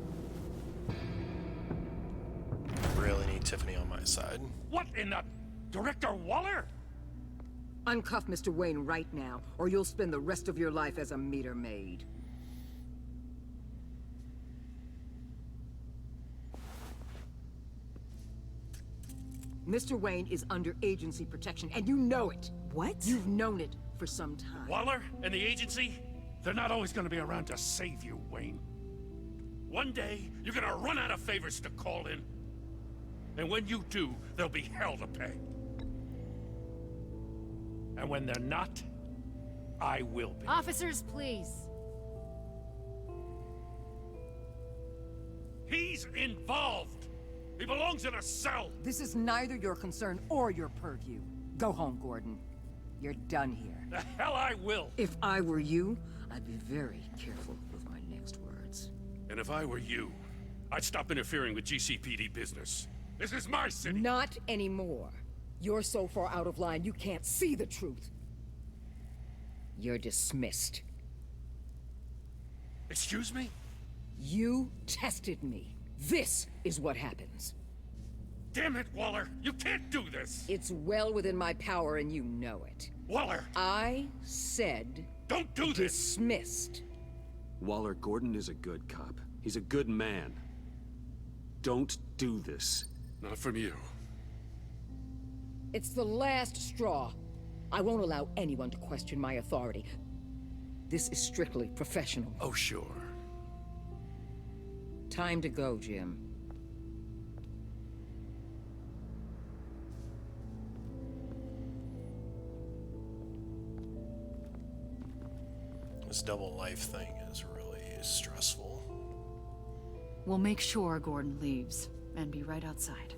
Speaker 2: Really need Tiffany on my side.
Speaker 21: What in the... Director Waller?
Speaker 22: Uncuff Mr. Wayne right now, or you'll spend the rest of your life as a meter maid. Mr. Wayne is under agency protection, and you know it.
Speaker 20: What?
Speaker 22: You've known it for some time.
Speaker 21: Waller and the agency? They're not always gonna be around to save you, Wayne. One day, you're gonna run out of favors to call in. And when you do, there'll be hell to pay. And when they're not, I will be.
Speaker 12: Officers, please.
Speaker 21: He's involved! He belongs in a cell!
Speaker 22: This is neither your concern or your purview. Go home, Gordon. You're done here.
Speaker 21: The hell I will!
Speaker 22: If I were you, I'd be very careful with my next words.
Speaker 21: And if I were you, I'd stop interfering with GCPD business. This is my city!
Speaker 22: Not anymore. You're so far out of line, you can't see the truth. You're dismissed.
Speaker 21: Excuse me?
Speaker 22: You tested me. This is what happens.
Speaker 21: Damn it, Waller! You can't do this!
Speaker 22: It's well within my power and you know it.
Speaker 21: Waller!
Speaker 22: I said...
Speaker 21: Don't do this!
Speaker 22: Dismissed.
Speaker 3: Waller, Gordon is a good cop. He's a good man. Don't do this.
Speaker 21: Not from you.
Speaker 22: It's the last straw. I won't allow anyone to question my authority. This is strictly professional.
Speaker 21: Oh, sure.
Speaker 22: Time to go, Jim.
Speaker 2: This double life thing is really stressful.
Speaker 12: We'll make sure Gordon leaves and be right outside.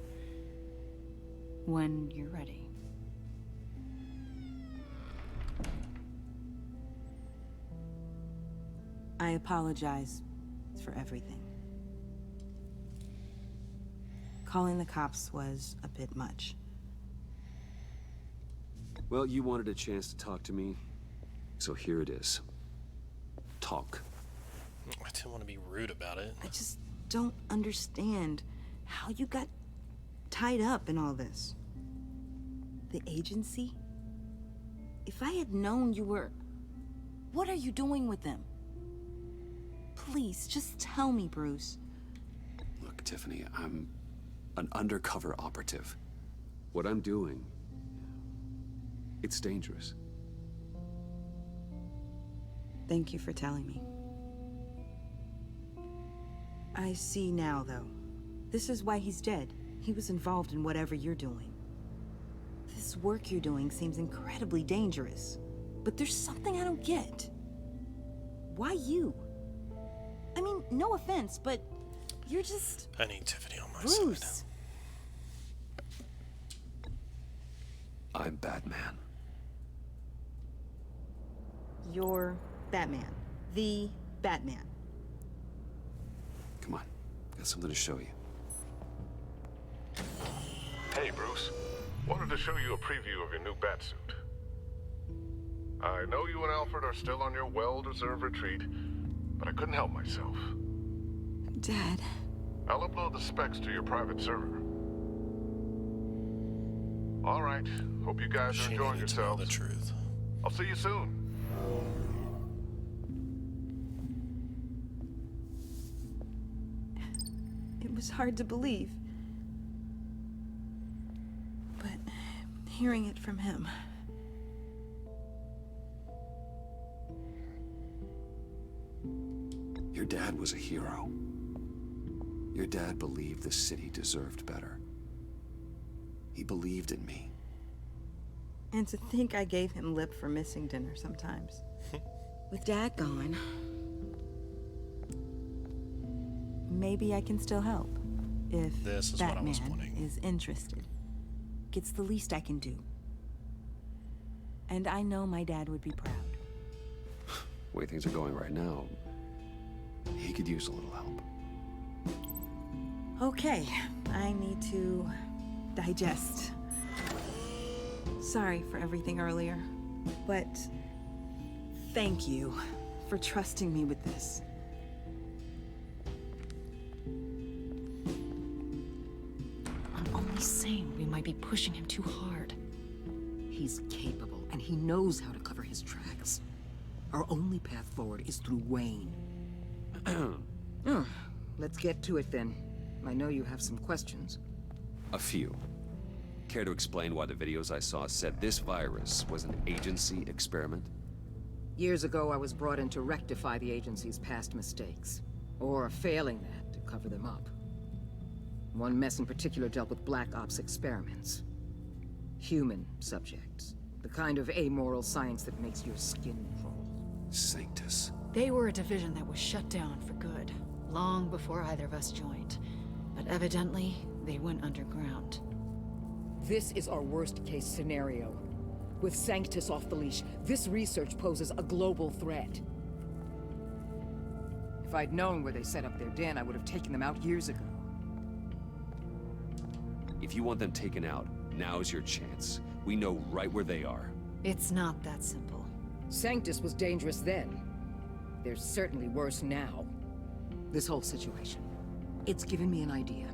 Speaker 12: When you're ready.
Speaker 20: I apologize for everything. Calling the cops was a bit much.
Speaker 3: Well, you wanted a chance to talk to me, so here it is. Talk.
Speaker 2: I didn't want to be rude about it.
Speaker 20: I just don't understand how you got tied up in all this. The agency? If I had known you were... What are you doing with them? Please, just tell me, Bruce.
Speaker 3: Look, Tiffany, I'm an undercover operative. What I'm doing, it's dangerous.
Speaker 20: Thank you for telling me. I see now, though. This is why he's dead. He was involved in whatever you're doing. This work you're doing seems incredibly dangerous. But there's something I don't get. Why you? I mean, no offense, but you're just...
Speaker 2: I need Tiffany on my
Speaker 20: Bruce.
Speaker 2: side.
Speaker 3: I'm Batman.
Speaker 20: You're Batman. The Batman.
Speaker 3: Come on, got something to show you.
Speaker 11: Hey, Bruce. Wanted to show you a preview of your new Batsuit. I know you and Alfred are still on your well-deserved retreat, but I couldn't help myself.
Speaker 20: Dad.
Speaker 11: I'll upload the specs to your private server. All right. Hope you guys are enjoying yourselves.
Speaker 2: The truth.
Speaker 11: I'll see you soon.
Speaker 20: It was hard to believe. But hearing it from him...
Speaker 3: Your dad was a hero. Your dad believed the city deserved better. He believed in me.
Speaker 20: And to think I gave him lip for missing dinner sometimes. With Dad gone, maybe I can still help. If
Speaker 2: This is what I was
Speaker 20: Batman is interested. It's the least I can do. And I know my dad would be proud.
Speaker 3: The way things are going right now, he could use a little help.
Speaker 20: Okay, I need to digest. Sorry for everything earlier, but thank you for trusting me with this.
Speaker 4: I'm only saying we might be pushing him too hard.
Speaker 22: He's capable, and he knows how to cover his tracks. Our only path forward is through Wayne. Let's get to it then. I know you have some questions.
Speaker 3: A few. Care to explain why the videos I saw said this virus was an agency experiment?
Speaker 22: Years ago, I was brought in to rectify the agency's past mistakes. Or failing that, to cover them up. One mess in particular dealt with Black Ops experiments. Human subjects. The kind of amoral science that makes your skin crawl.
Speaker 3: Sanctus.
Speaker 12: They were a division that was shut down for good, long before either of us joined. But evidently, they went underground.
Speaker 22: This is our worst-case scenario. With Sanctus off the leash, this research poses a global threat. If I'd known where they set up their den, I would have taken them out years ago.
Speaker 3: If you want them taken out, now's your chance. We know right where they are.
Speaker 12: It's not that simple.
Speaker 22: Sanctus was dangerous then. They're certainly worse now. This whole situation, it's given me an idea.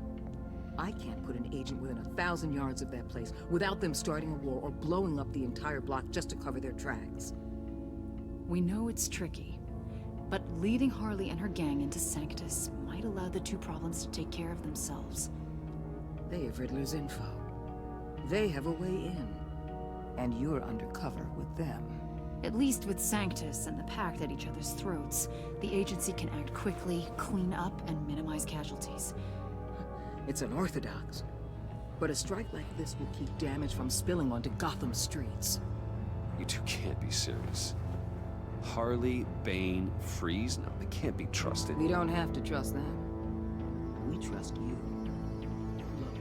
Speaker 22: I can't put an agent within 1,000 yards of that place without them starting a war or blowing up the entire block just to cover their tracks.
Speaker 12: We know it's tricky, but leading Harley and her gang into Sanctus might allow the two problems to take care of themselves.
Speaker 22: They have Riddler's info. They have a way in. And you're undercover with them.
Speaker 12: At least with Sanctus and the Pact at each other's throats, the agency can act quickly, clean up, and minimize casualties.
Speaker 22: It's unorthodox. But a strike like this will keep damage from spilling onto Gotham streets.
Speaker 3: You two can't be serious. Harley, Bane, Freeze? No, they can't be trusted.
Speaker 22: We don't have to trust them. We trust you. Look,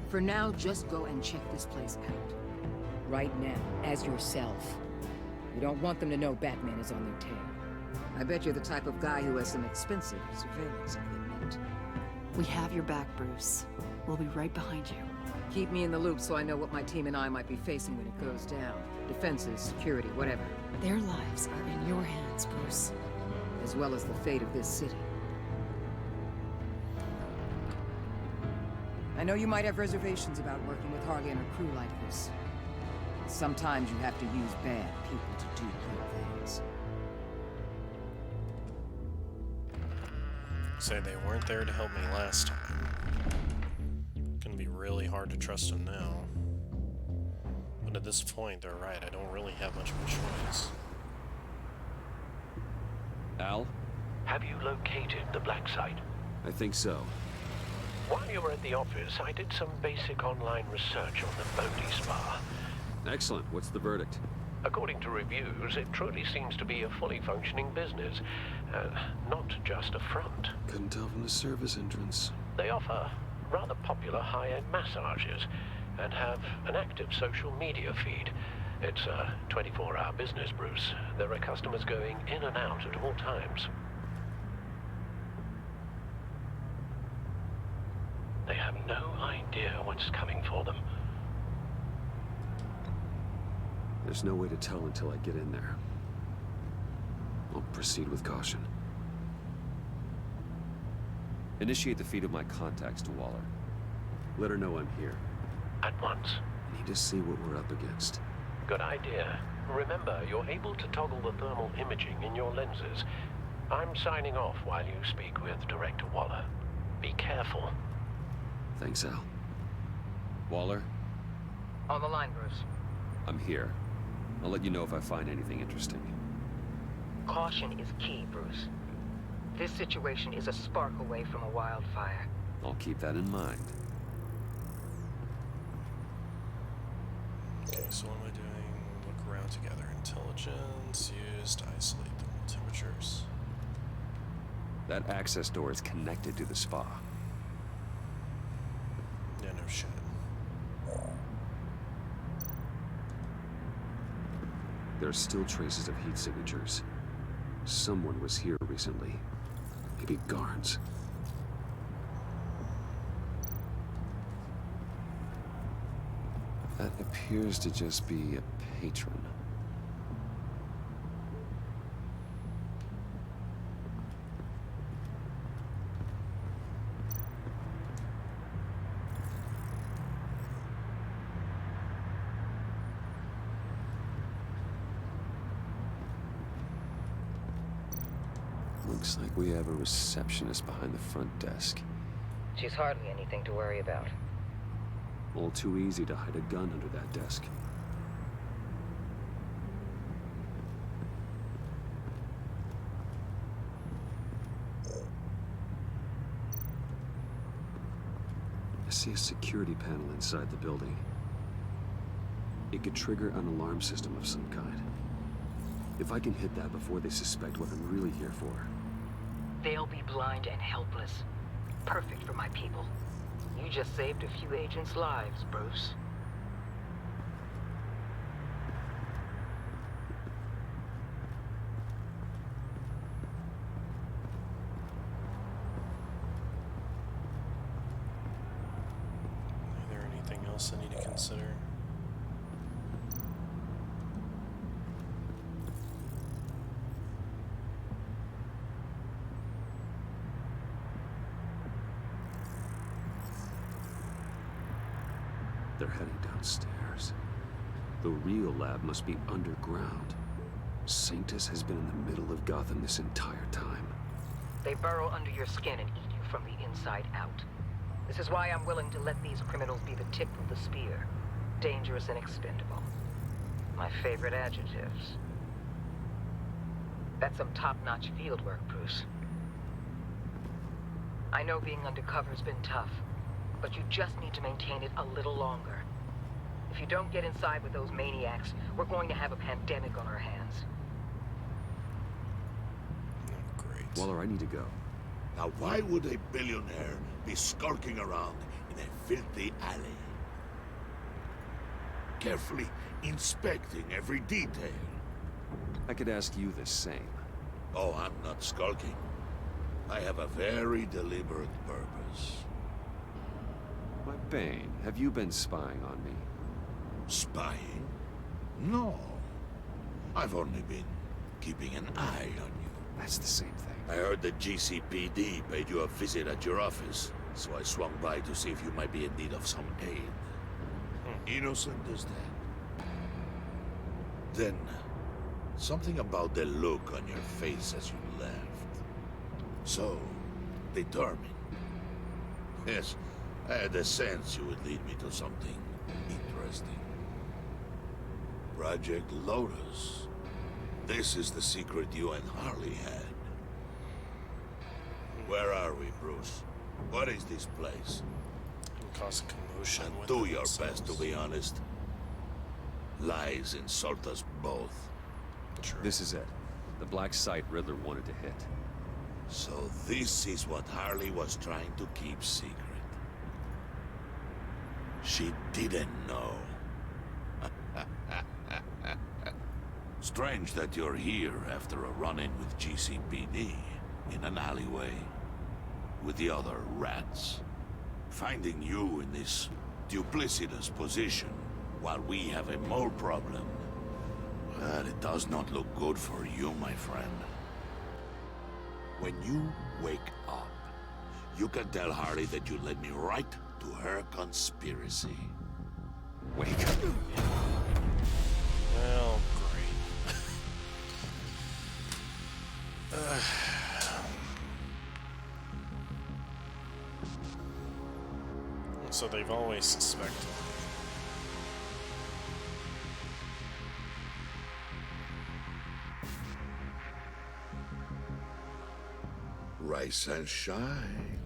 Speaker 22: for now, just go and check this place out. Right now, as yourself. You don't want them to know Batman is on their tail. I bet you're the type of guy who has some expensive surveillance equipment.
Speaker 12: We have your back, Bruce. We'll be right behind you.
Speaker 22: Keep me in the loop so I know what my team and I might be facing when it goes down. Defenses, security, whatever.
Speaker 12: Their lives are in your hands, Bruce.
Speaker 22: As well as the fate of this city. I know you might have reservations about working with Harley and her crew like this. Sometimes you have to use bad people to do good things.
Speaker 2: Say they weren't there to help me last time. Gonna be really hard to trust them now. But at this point, they're right. I don't really have much of a choice.
Speaker 3: Al?
Speaker 17: Have you located the black site?
Speaker 3: I think so.
Speaker 17: While you were at the office, I did some basic online research on the Bodhi Spa.
Speaker 3: Excellent. What's the verdict?
Speaker 17: According to reviews, it truly seems to be a fully functioning business, not just a front.
Speaker 3: Couldn't tell from the service entrance.
Speaker 17: They offer rather popular high-end massages and have an active social media feed. It's a 24-hour business, Bruce. There are customers going in and out at all times. They have no idea what's coming for them.
Speaker 3: There's no way to tell until I get in there. I'll proceed with caution. Initiate the feed of my contacts to Waller. Let her know I'm here.
Speaker 17: At once.
Speaker 3: I need to see what we're up against.
Speaker 17: Good idea. Remember, you're able to toggle the thermal imaging in your lenses. I'm signing off while you speak with Director Waller. Be careful.
Speaker 3: Thanks, Al. Waller?
Speaker 10: On the line, Bruce.
Speaker 3: I'm here. I'll let you know if I find anything interesting.
Speaker 10: Caution is key, Bruce. This situation is a spark away from a wildfire.
Speaker 3: I'll keep that in mind.
Speaker 2: Okay, so what am I doing? Look around together. Intelligence used to isolate thermal temperatures.
Speaker 3: That access door is connected to the spa.
Speaker 2: Yeah, no shit.
Speaker 3: There are still traces of heat signatures. Someone was here recently. Maybe guards. That appears to just be a patron. Looks like we have a receptionist behind the front desk.
Speaker 10: She's hardly anything to worry about.
Speaker 3: All too easy to hide a gun under that desk. see a security panel inside the building. It could trigger an alarm system of some kind. If I can hit that before they suspect what I'm really here for.
Speaker 10: They'll be blind and helpless. Perfect for my people. You just saved a few agents' lives, Bruce.
Speaker 2: Is there anything else I need to consider?
Speaker 3: They're heading downstairs. The real lab must be underground. Sanctus has been in the middle of Gotham this entire time.
Speaker 10: They burrow under your skin and eat you from the inside out. This is why I'm willing to let these criminals be the tip of the spear. Dangerous and expendable. My favorite adjectives. That's some top-notch field work, Bruce. I know being undercover's been tough, but you just need to maintain it a little longer. If you don't get inside with those maniacs, we're going to have a pandemic on our hands.
Speaker 3: Waller, I need to go.
Speaker 8: Now why would a billionaire be skulking around in a filthy alley? Carefully inspecting every detail.
Speaker 3: I could ask you the same.
Speaker 8: Oh, I'm not skulking. I have a very deliberate purpose.
Speaker 3: Why, Bane, have you been spying on me?
Speaker 8: Spying? No. I've only been keeping an eye on you.
Speaker 3: That's the same thing.
Speaker 8: I heard the GCPD paid you a visit at your office, so I swung by to see if you might be in need of some aid. Innocent as that. Then, something about the look on your face as you left. So, determined. Yes, I had a sense you would lead me to something interesting. Project Lotus. This is the secret you and Harley had. Where are we, Bruce? What is this place?
Speaker 2: Cause a commotion.
Speaker 8: And do your best to be honest. Lies insult us both.
Speaker 2: True.
Speaker 3: This is it. The black site Riddler wanted to hit.
Speaker 8: So this is what Harley was trying to keep secret. She didn't know. Strange that you're here after a run-in with GCPD in an alleyway with the other rats. Finding you in this duplicitous position while we have a mole problem. Well, it does not look good for you, my friend. When you wake up, you can tell Harley that you led me right to her conspiracy.
Speaker 3: Wake up.
Speaker 2: Well, great. So they've always suspected.
Speaker 8: Rise and shine.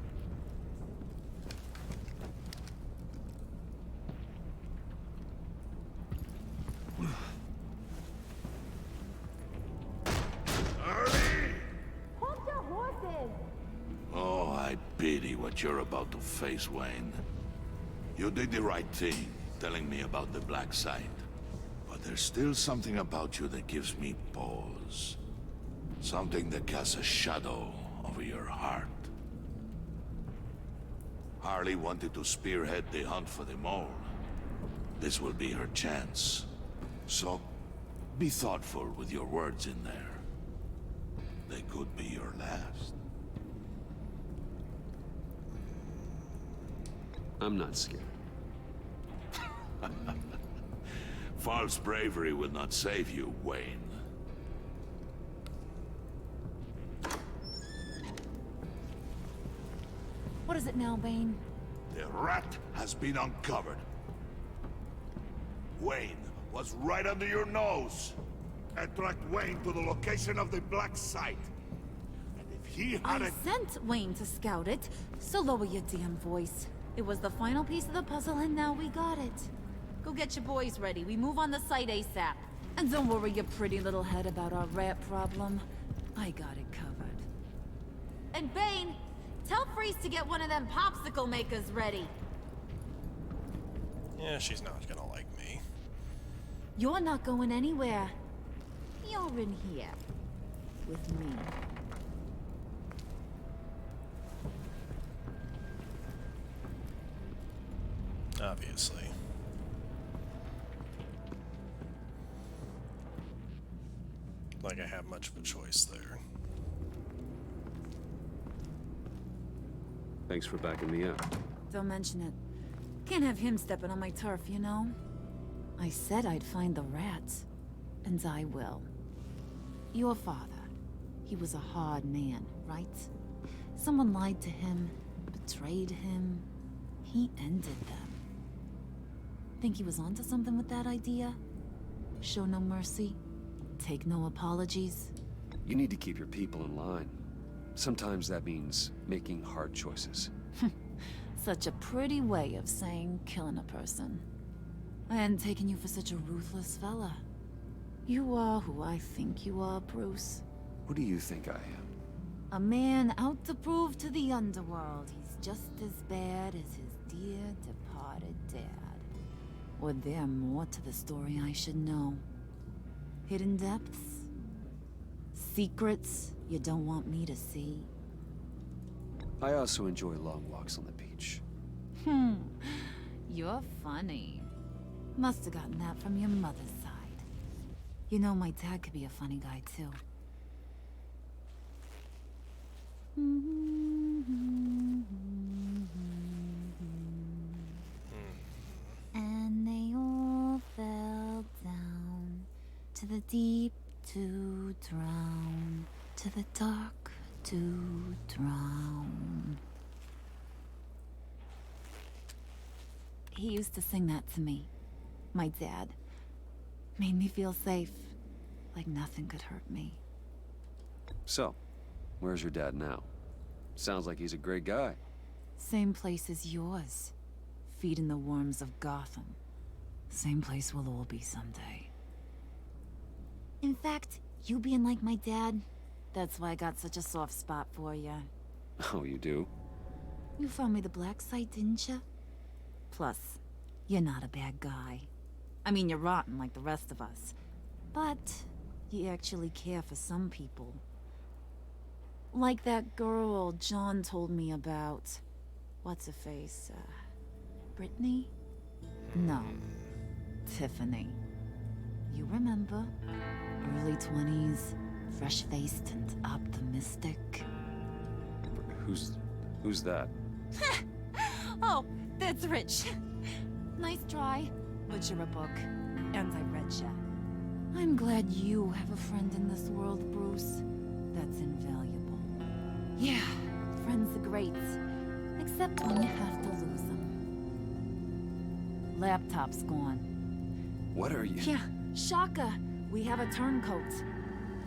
Speaker 8: Oh, I pity what you're about to face, Wayne. You did the right thing, telling me about the black site. But there's still something about you that gives me pause. Something that casts a shadow over your heart. Harley wanted to spearhead the hunt for the mole. This will be her chance. So, be thoughtful with your words in there. They could be your last.
Speaker 3: I'm not scared.
Speaker 8: False bravery will not save you, Wayne.
Speaker 5: What is it now, Bane?
Speaker 8: The rat has been uncovered. Wayne was right under your nose. And tracked Wayne to the location of the black site. And if he had
Speaker 5: I sent Wayne to scout it, so lower your damn voice. It was the final piece of the puzzle, and now we got it. Go get your boys ready. We move on the site ASAP. And don't worry your pretty little head about our rat problem. I got it covered. And Bane, tell Freeze to get one of them popsicle makers ready.
Speaker 2: Yeah, she's not gonna like me.
Speaker 5: You're not going anywhere. You're in here. With me.
Speaker 2: Obviously. Like I have much of a choice there.
Speaker 3: Thanks for backing me up.
Speaker 5: Don't mention it. Can't have him stepping on my turf, you know? I said I'd find the rats. And I will. Your father. He was a hard man, right? Someone lied to him, betrayed him. He ended them. Think he was onto something with that idea? Show no mercy? Take no apologies?
Speaker 3: You need to keep your people in line. Sometimes that means making hard choices.
Speaker 5: Such a pretty way of saying killing a person. I hadn't taken you for such a ruthless fella. You are who I think you are, Bruce.
Speaker 3: Who do you think I am?
Speaker 5: A man out to prove to the underworld he's just as bad as his dear departed dad. Or there more to the story I should know? Hidden depths? Secrets you don't want me to see?
Speaker 3: I also enjoy long walks on the beach.
Speaker 5: You're funny. Must have gotten that from your mother's side. You know, my dad could be a funny guy, too. And they all fell down to the deep to drown, to the dark to drown. He used to sing that to me. My dad. Made me feel safe. Like nothing could hurt me.
Speaker 3: So, where's your dad now? Sounds like he's a great guy.
Speaker 5: Same place as yours. Feeding the worms of Gotham. Same place we'll all be someday. In fact, you being like my dad, that's why I got such a soft spot for you.
Speaker 3: Oh, you do?
Speaker 5: You found me the black site, didn't you? Plus, you're not a bad guy. I mean, you're rotten like the rest of us. But you actually care for some people. Like that girl John told me about. What's her face? Brittany? No. Tiffany. You remember? Early 20s, fresh-faced and optimistic.
Speaker 3: Who's that?
Speaker 5: Oh, that's Rich. Nice try, but you're a book, and I read ya. I'm glad you have a friend in this world, Bruce. That's invaluable. Yeah, friends are great, except when you have to lose them. Laptop's gone.
Speaker 3: What are you?
Speaker 5: Yeah, Shaka. We have a turncoat.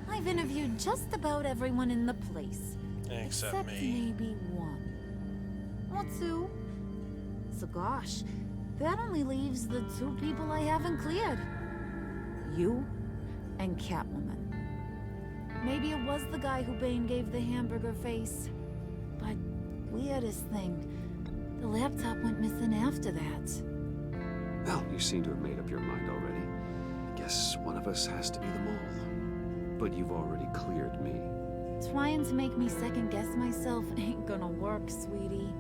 Speaker 5: I've interviewed just about everyone in the place.
Speaker 2: Except me.
Speaker 5: Maybe one. Or two. So gosh, that only leaves the two people I haven't cleared. You and Catwoman. Maybe it was the guy who Bane gave the hamburger face. But weirdest thing, the laptop went missing after that.
Speaker 3: Well, you seem to have made up your mind already. I guess one of us has to be the mole. But you've already cleared me.
Speaker 5: Trying to make me second guess myself ain't gonna work, sweetie.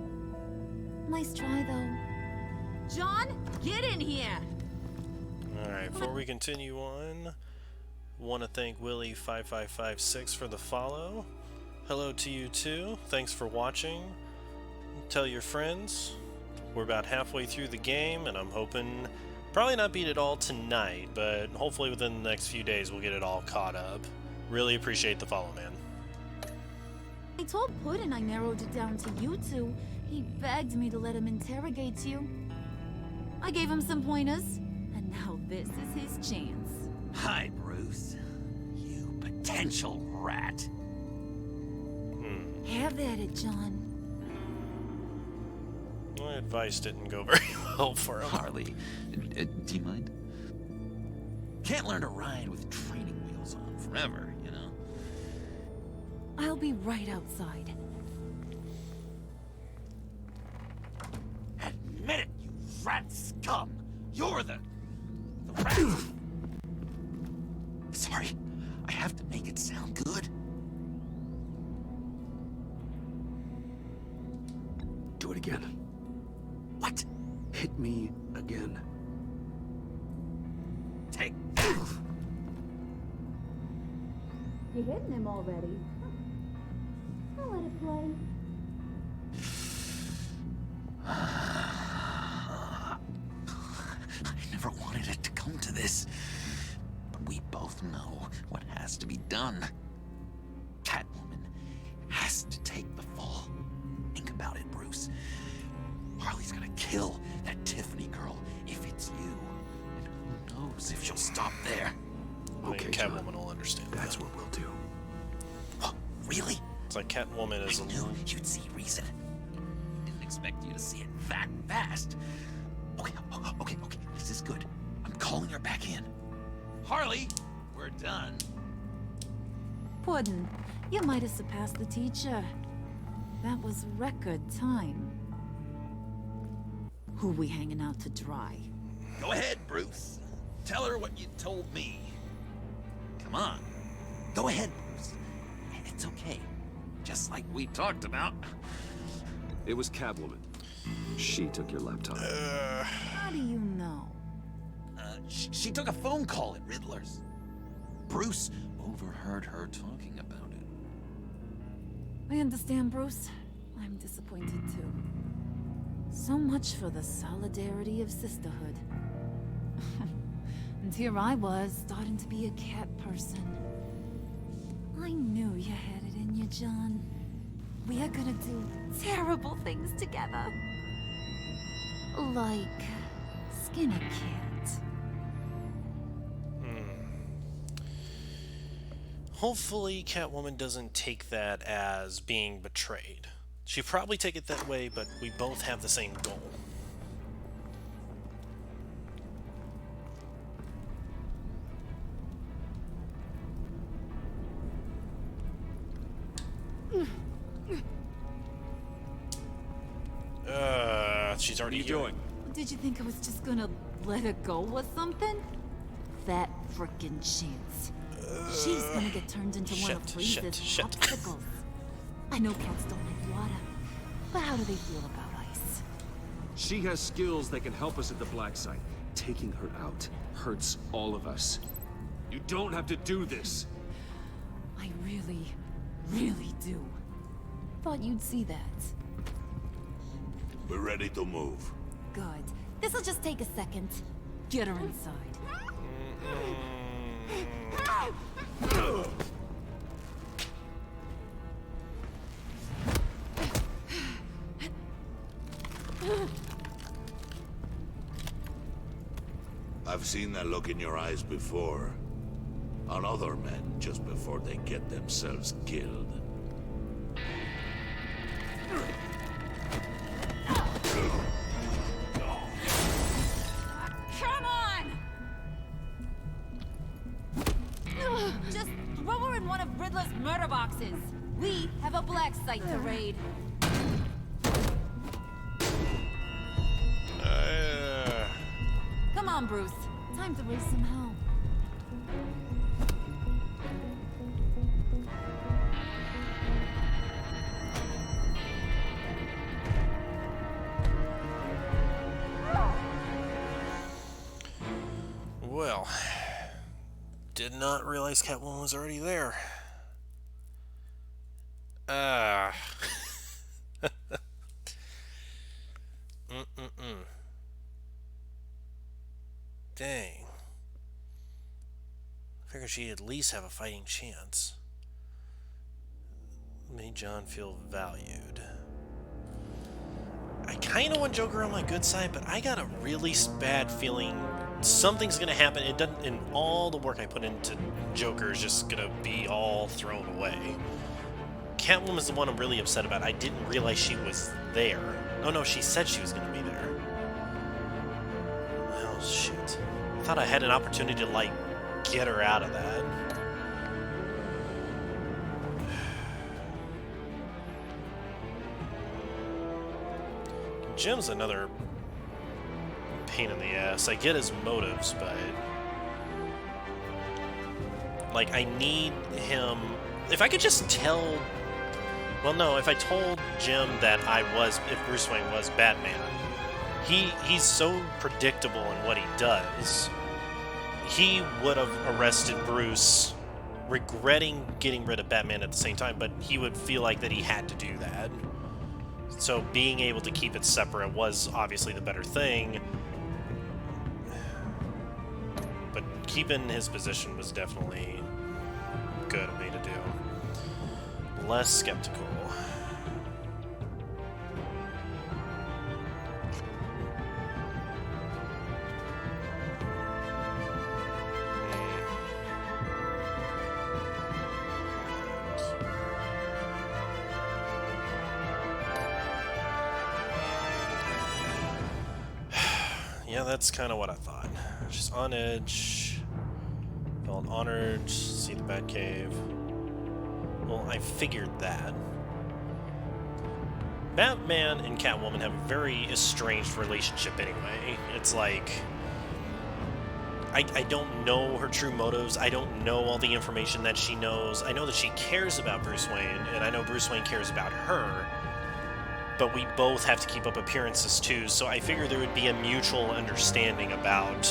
Speaker 5: Nice try, though. John, get in here!
Speaker 2: Alright, before we continue on, want to thank Willie5556 for the follow. Hello to you too. Thanks for watching. Tell your friends. We're about halfway through the game, and I'm hoping probably not beat it all tonight, but hopefully within the next few days we'll get it all caught up. Really appreciate the follow, man.
Speaker 5: I told Puddin' I narrowed it down to you two. He begged me to let him interrogate you. I gave him some pointers, and now this is his chance.
Speaker 1: Hi, Bruce. You potential rat.
Speaker 5: Have at it, John.
Speaker 2: My advice didn't go very well for him.
Speaker 1: Harley, do you mind? Can't learn to ride with training wheels on forever, you know?
Speaker 5: I'll be right outside.
Speaker 1: Admit it, you rat scum! You're the rat! Sorry, I have to make it sound good.
Speaker 3: Do it again.
Speaker 1: What?
Speaker 3: Hit me again.
Speaker 1: Take.
Speaker 5: You're hitting him already. I'll let it play.
Speaker 1: I never wanted it to come to this. But we both know what has to be done. Catwoman has to take the fall. Think about it, Bruce. Harley's gonna kill that Tiffany girl if it's you. And who knows if she'll stop there.
Speaker 2: Okay, Catwoman will understand.
Speaker 3: That's what we'll do.
Speaker 1: Oh, really?
Speaker 2: It's like Catwoman is
Speaker 1: I knew you'd see reason. Didn't expect you to see it that fast. Okay, this is good. I'm calling her back in. Harley, we're done.
Speaker 5: Puddin', you might have surpassed the teacher. That was record time. Who we hanging out to dry?
Speaker 1: Go ahead, Bruce. Tell her what you told me. Come on. Go ahead, Bruce. It's okay. Just like we talked about.
Speaker 3: It was Catwoman. She took your laptop.
Speaker 5: How do you know?
Speaker 1: She took a phone call at Riddler's. Bruce overheard her talking about it.
Speaker 5: I understand, Bruce. I'm disappointed too. So much for the solidarity of sisterhood. And here I was, starting to be a cat person. I knew you had it in you, John. We are gonna do terrible things together. Like skin a cat.
Speaker 2: Hopefully Catwoman doesn't take that as being betrayed. She'd probably take it that way, but we both have the same goal. She's already here.
Speaker 5: Did you think I was just gonna let her go or something? That frickin' chance. She's gonna get turned into one of Freeze's popsicles. I know cats don't like water, but how do they feel about ice?
Speaker 3: She has skills that can help us at the Black Site. Taking her out hurts all of us. You don't have to do this.
Speaker 5: I really, really do. Thought you'd see that.
Speaker 8: We're ready to move.
Speaker 5: Good. This'll just take a second. Get her inside.
Speaker 8: I've seen that look in your eyes before. On other men, just before they get themselves killed.
Speaker 5: Come on! Just throw her in one of Riddler's murder boxes. We have a Black Site to raid. Come on, Bruce. Time to raise some hell.
Speaker 2: Well, did not realize Catwoman was already there. Dang. I figured she'd at least have a fighting chance. Made John feel valued. I kind of want Joker on my good side, but I got a really bad feeling something's gonna happen. It doesn't, and all the work I put into Joker is just gonna be all thrown away. Catwoman's the one I'm really upset about. I didn't realize she was there. Oh no, she said she was gonna be there. Oh shit. I thought I had an opportunity to, like, get her out of that. Jim's another pain in the ass. I get his motives, but... like, I need him... If I could just tell... Well, no, if I told Jim that if Bruce Wayne was Batman, he's so predictable in what he does. He would have arrested Bruce, regretting getting rid of Batman at the same time, but he would feel like that he had to do that. So being able to keep it separate was obviously the better thing. But keeping his position was definitely good of me to do. Less skeptical. Yeah, that's kind of what I thought. Just on edge. Felt honored. See the Batcave. Well, I figured that. Batman and Catwoman have a very estranged relationship anyway. It's like... I don't know her true motives. I don't know all the information that she knows. I know that she cares about Bruce Wayne, and I know Bruce Wayne cares about her. But we both have to keep up appearances too, so I figured there would be a mutual understanding about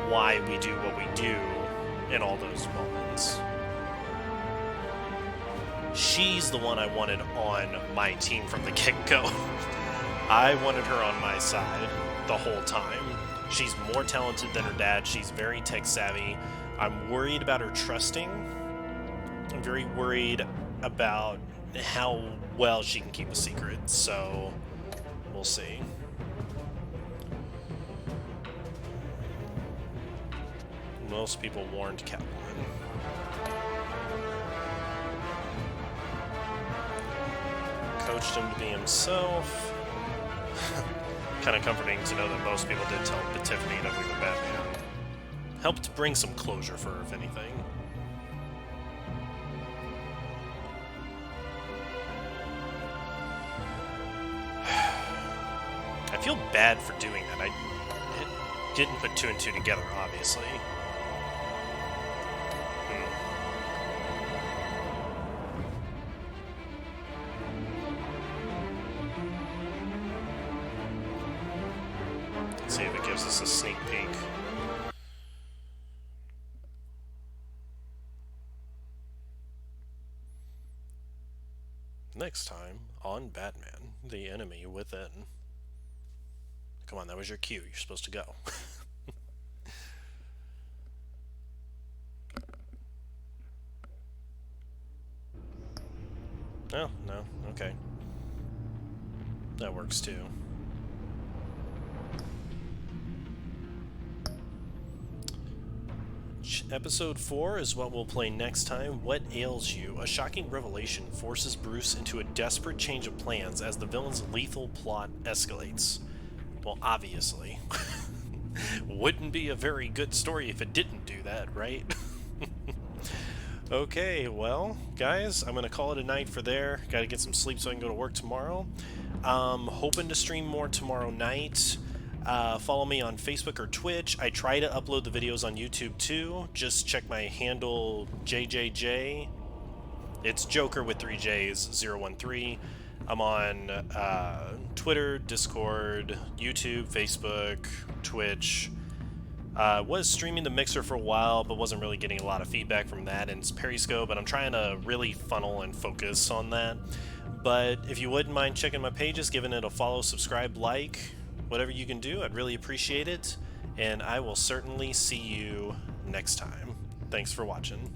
Speaker 2: why we do what we do in all those moments. She's the one I wanted on my team from the get-go. I wanted her on my side the whole time. She's more talented than her dad. She's very tech-savvy. I'm worried about her trusting. I'm very worried about how well she can keep a secret, so we'll see. Most people warned Catwoman. Coached him to be himself. Kind of comforting to know that most people did tell Tiffany that we were Batman. Helped bring some closure for her, if anything. I feel bad for doing that. I didn't put two and two together, obviously. Let's see if it gives us a sneak peek. Next time on Batman, the Enemy Within. Come on, that was your cue. You're supposed to go. Oh, no. Okay. That works too. Episode 4 is what we'll play next time. What Ails You? A shocking revelation forces Bruce into a desperate change of plans as the villain's lethal plot escalates. Well, obviously. Wouldn't be a very good story if it didn't do that, right? Okay, well, guys, I'm going to call it a night for there. Got to get some sleep so I can go to work tomorrow. Hoping to stream more tomorrow night. Follow me on Facebook or Twitch. I try to upload the videos on YouTube too. Just check my handle, JJJ. It's Joker with 3 J's, 013. I'm on Twitter, Discord, YouTube, Facebook, Twitch. Was streaming the Mixer for a while, but wasn't really getting a lot of feedback from that, and it's Periscope, and I'm trying to really funnel and focus on that. But if you wouldn't mind checking my pages, giving it a follow, subscribe, like, whatever you can do, I'd really appreciate it, and I will certainly see you next time. Thanks for watching.